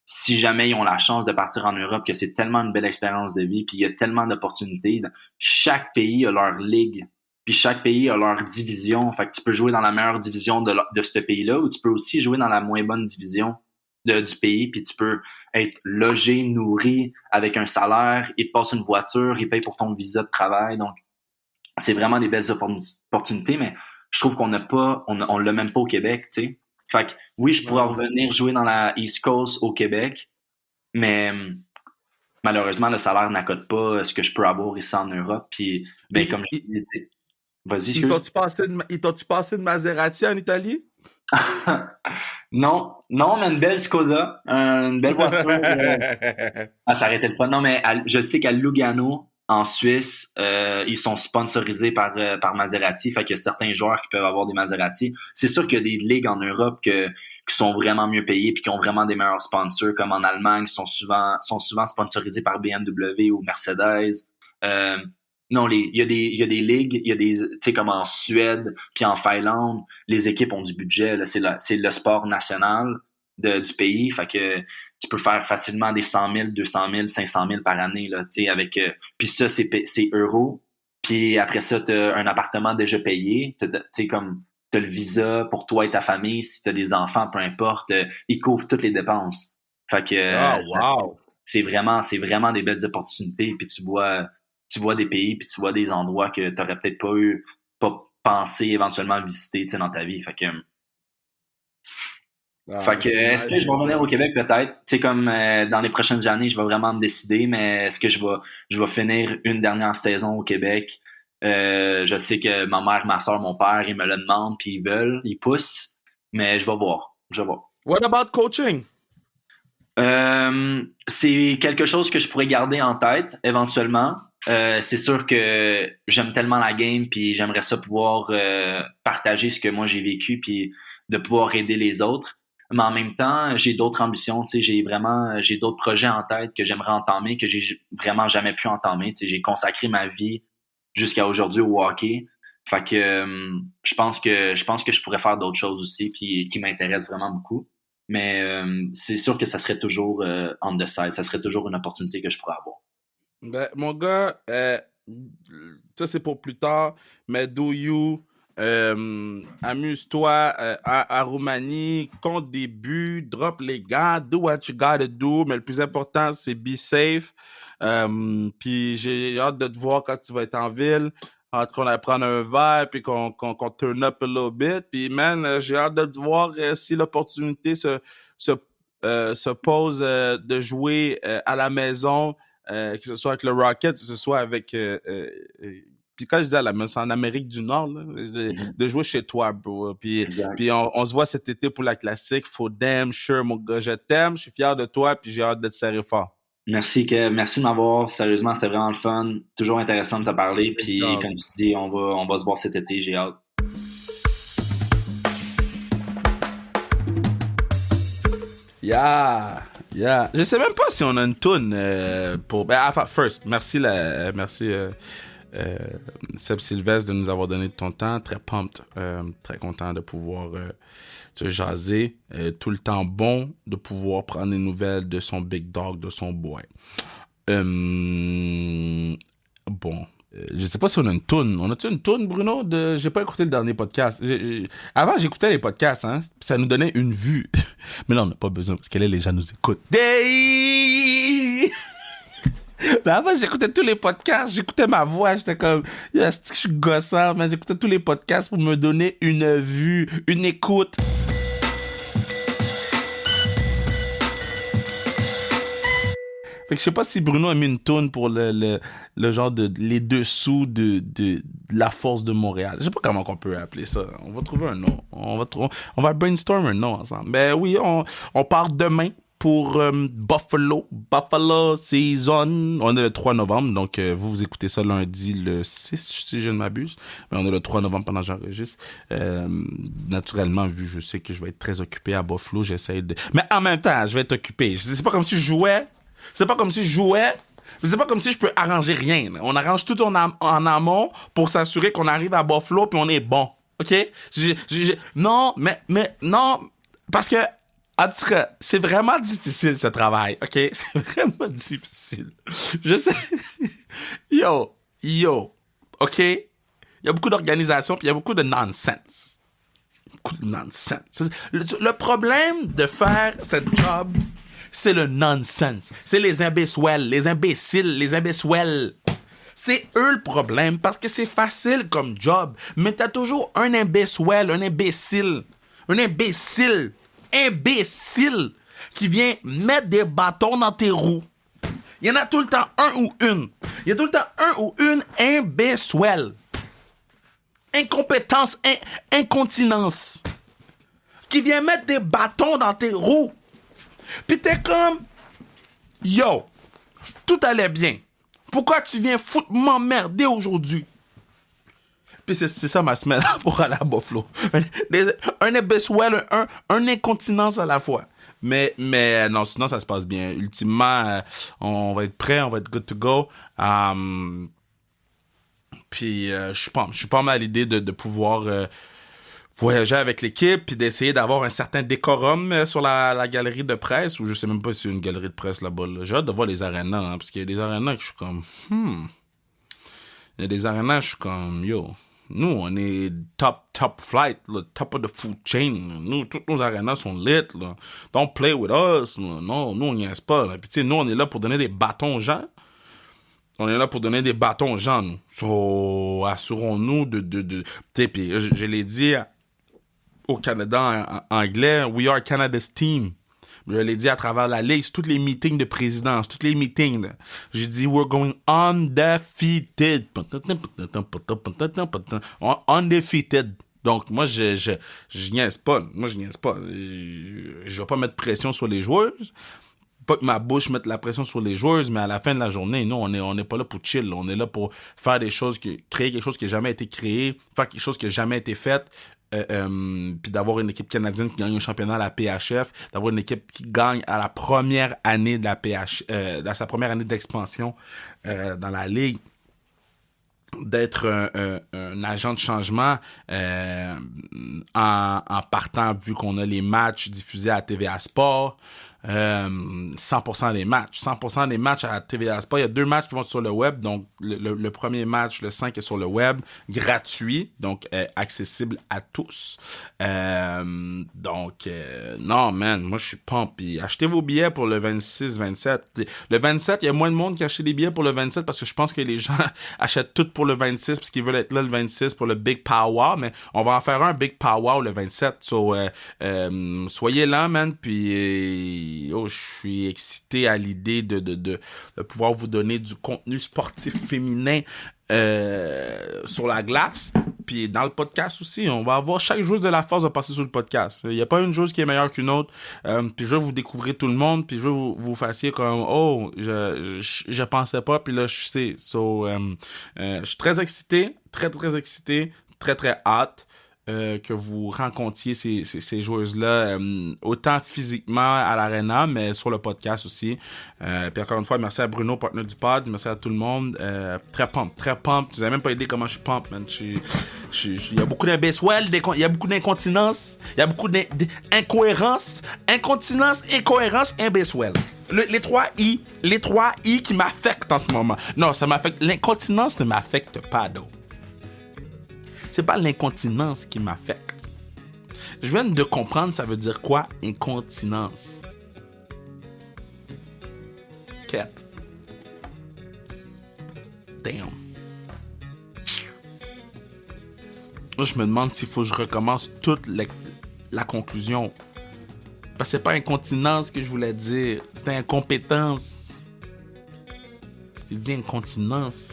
si jamais ils ont la chance de partir en Europe, que c'est tellement une belle expérience de vie, puis il y a tellement d'opportunités. Chaque pays a leur ligue, puis chaque pays a leur division. Fait que tu peux jouer dans la meilleure division de ce pays-là, ou tu peux aussi jouer dans la moins bonne division du pays, puis tu peux être logé, nourri, avec un salaire, ils te passent une voiture, ils payent pour ton visa de travail. Donc, c'est vraiment des belles opportunités, mais je trouve qu'on n'a pas, on l'a même pas au Québec, tu sais. Fait que oui, je pourrais Non. revenir jouer dans la East Coast au Québec, mais malheureusement, le salaire n'accote pas ce que je peux avoir ici en Europe. Puis, ben, Ils, comme je ils, dis, tu sais, vas-y, ils excuse. t'ont-tu passé de Maserati en Italie? Non, non, mais une belle Skoda, une belle voiture. Ça arrêtait le fun. Non, mais je sais qu'à Lugano, en Suisse, ils sont sponsorisés par Maserati. Fait qu'il y a certains joueurs qui peuvent avoir des Maserati. C'est sûr qu'il y a des ligues en Europe qui sont vraiment mieux payées puis qui ont vraiment des meilleurs sponsors, comme en Allemagne, sont souvent sponsorisés par BMW ou Mercedes. Euh, non, il y a des ligues, tu sais, comme en Suède puis en Finlande, les équipes ont du budget. Là, c'est le sport national du pays. Fait que tu peux faire facilement des 100 000, 200 000, 500 000 par année, là, tu sais, puis ça, c'est euros. Puis après ça, t'as un appartement déjà payé. Tu sais, comme, t'as le visa pour toi et ta famille. Si t'as des enfants, peu importe, ils couvrent toutes les dépenses. Fait que, Ah, wow! c'est vraiment des belles opportunités. Puis tu vois des pays, puis tu vois des endroits que t'aurais peut-être pas pensé éventuellement visiter, tu sais, dans ta vie. Fait Ah, que, c'est est-ce nice, que je vais mon revenir gars. au Québec peut-être? Tu sais, comme dans les prochaines années, je vais vraiment me décider, mais est-ce que je vais finir une dernière saison au Québec? Je sais que ma mère, ma soeur, mon père, ils me le demandent, puis ils veulent, ils poussent, mais je vais voir. Je vais voir. What about coaching? C'est quelque chose que je pourrais garder en tête éventuellement. C'est sûr que j'aime tellement la game, puis j'aimerais ça pouvoir partager ce que moi j'ai vécu, puis de pouvoir aider les autres. Mais en même temps, j'ai d'autres ambitions. Tu sais, j'ai d'autres projets en tête que j'aimerais entamer, que j'ai vraiment jamais pu entamer. Tu sais, j'ai consacré ma vie jusqu'à aujourd'hui au hockey. Fait que je pense que je pourrais faire d'autres choses aussi, puis qui m'intéressent vraiment beaucoup. Mais c'est sûr que ça serait toujours on the side. Ça serait toujours une opportunité que je pourrais avoir. Ben, mon gars, ça c'est pour plus tard, mais do you, amuse-toi à Roumanie, compte des buts, drop les gars, do what you gotta do, mais le plus important c'est be safe. Puis j'ai hâte de te voir quand tu vas être en ville, hâte qu'on aille prendre un verre puis qu'on turn up a little bit. Puis man, j'ai hâte de te voir si l'opportunité se pose de jouer à la maison, que ce soit avec le Rocket, que ce soit avec puis quand je dis à la maison, c'est en Amérique du Nord, là, de jouer chez toi, bro. Puis on se voit cet été pour la classique. For damn sure, mon gars, je t'aime, je suis fier de toi, puis j'ai hâte de te serrer fort. Merci, Kev. Merci de m'avoir. Sérieusement, c'était vraiment le fun. Toujours intéressant de te parler. Puis, comme tu dis, on va se voir cet été. J'ai hâte. Yeah. Je sais même pas si on a une toune pour. Enfin, first, merci Seb Sylvestre de nous avoir donné de ton temps. Très pumped, très content de pouvoir te jaser. Tout le temps bon de pouvoir prendre des nouvelles de son big dog, de son boy. Bon. Je sais pas si on a une toune. On a-tu une toune, Bruno? J'ai pas écouté le dernier podcast. Avant, j'écoutais les podcasts, hein. Ça nous donnait une vue. Mais là, on n'a pas besoin parce que là, les gens nous écoutent. Mais avant, j'écoutais tous les podcasts. J'écoutais ma voix. J'étais comme, je suis gossant, mais j'écoutais tous les podcasts pour me donner une vue, une écoute. Fait que je sais pas si Bruno a mis une toune pour le genre de les dessous de la force de Montréal. Je sais pas comment on peut appeler ça. On va trouver un nom. On va brainstorm un nom ensemble. Ben oui, on part demain pour Buffalo Season. On est le 3 novembre, donc vous écoutez ça lundi le 6, si je ne m'abuse. Mais on est le 3 novembre pendant que j'enregistre. Naturellement, vu je sais que je vais être très occupé à Buffalo, j'essaie de... Mais en même temps, je vais être occupé. C'est pas comme si je jouais. C'est pas comme si je peux arranger rien. On arrange tout en amont pour s'assurer qu'on arrive à Buffalo puis on est bon. OK? Non, parce que, en tout cas, c'est vraiment difficile ce travail. OK? C'est vraiment difficile. Je sais. Yo. OK? Il y a beaucoup d'organisation puis il y a beaucoup de nonsense. Le problème de faire cette job, c'est le nonsense. C'est les imbéciles. C'est eux le problème parce que c'est facile comme job. Mais t'as toujours un imbécile qui vient mettre des bâtons dans tes roues. Il y en a tout le temps un ou une imbécile. Incompétence, incontinence. Qui vient mettre des bâtons dans tes roues. Pis t'es comme, yo, tout allait bien. Pourquoi tu viens foutre m'emmerder aujourd'hui? Puis c'est ça ma semaine pour aller à Buffalo. Un imbécile, un incontinence à la fois. Mais non, sinon ça se passe bien. Ultimement, on va être prêt, on va être good to go. Puis je suis pas mal à l'idée de pouvoir voyager avec l'équipe puis d'essayer d'avoir un certain décorum sur la galerie de presse, ou je sais même pas si c'est une galerie de presse là-bas. Là. J'ai hâte de voir les arénas, hein, parce qu'il y a des arénas que je suis comme Il y a des arénas, je suis comme yo. Nous, on est top flight, là, top of the food chain. Nous, toutes nos arénas sont lit, là. Don't play with us. Là. Non, nous, on n'y est pas. Là. Puis, tu sais, nous, on est là pour donner des bâtons aux gens. Nous. So, assurons-nous de tu sais, puis je l'ai dit au Canada en anglais, we are Canada's team. Je l'ai dit à travers la ligue, tous les meetings de présidence, tous les meetings. Là. J'ai dit, we're going undefeated. Undefeated. Donc, moi, je niaise pas. Je vais pas mettre pression sur les joueurs. Pas que ma bouche mette la pression sur les joueurs, mais à la fin de la journée, nous, on n'est pas là pour chill. On est là pour faire des choses, créer quelque chose qui n'a jamais été créé, faire quelque chose qui n'a jamais été fait. Puis d'avoir une équipe canadienne qui gagne un championnat à la PHF, d'avoir une équipe qui gagne à la première année de la dans sa première année d'expansion dans la ligue, d'être un agent de changement en partant, vu qu'on a les matchs diffusés à TVA Sport, 100% des matchs. 100% des matchs à TVA Sport. Il y a 2 matchs qui vont sur le web. Donc, le premier match, le 5, est sur le web, gratuit, donc accessible à tous. Non, man, moi, je suis pumpy. Achetez vos billets pour le 26-27. Le 27, il y a moins de monde qui achète des billets pour le 27 parce que je pense que les gens achètent tout pour le 26 parce qu'ils veulent être là le 26 pour le Big Power. Mais on va en faire un Big Power le 27. So, soyez là, man, puis je suis excité à l'idée de pouvoir vous donner du contenu sportif féminin sur la glace, puis dans le podcast aussi. On va avoir chaque joueuse de la force va passer sur le podcast. Il n'y a pas une joueuse qui est meilleure qu'une autre, puis je veux vous découvrir tout le monde, puis je veux vous fassiez comme je pensais pas, puis là je sais. So, je suis très excité, très excité, très hâte que vous rencontriez ces joueuses-là, autant physiquement à l'arena, mais sur le podcast aussi. Puis encore une fois, merci à Bruno, partenaire du pod, merci à tout le monde. Très pump. Tu n'avez même pas idée comment je suis pump, man. Il y a beaucoup d'imbéciles, il y a beaucoup d'incontinence, il y a beaucoup d'incohérence, incontinence, incohérence, imbécile. Les 3 I qui m'affectent en ce moment. Non, ça m'affecte. L'incontinence ne m'affecte pas, donc. C'est pas l'incontinence qui m'affecte. Je viens de comprendre ça veut dire quoi, incontinence. Quête. Damn. Là, je me demande s'il faut que je recommence toute la conclusion. Parce que c'est pas incontinence que je voulais dire. C'était incompétence. J'ai dit incontinence.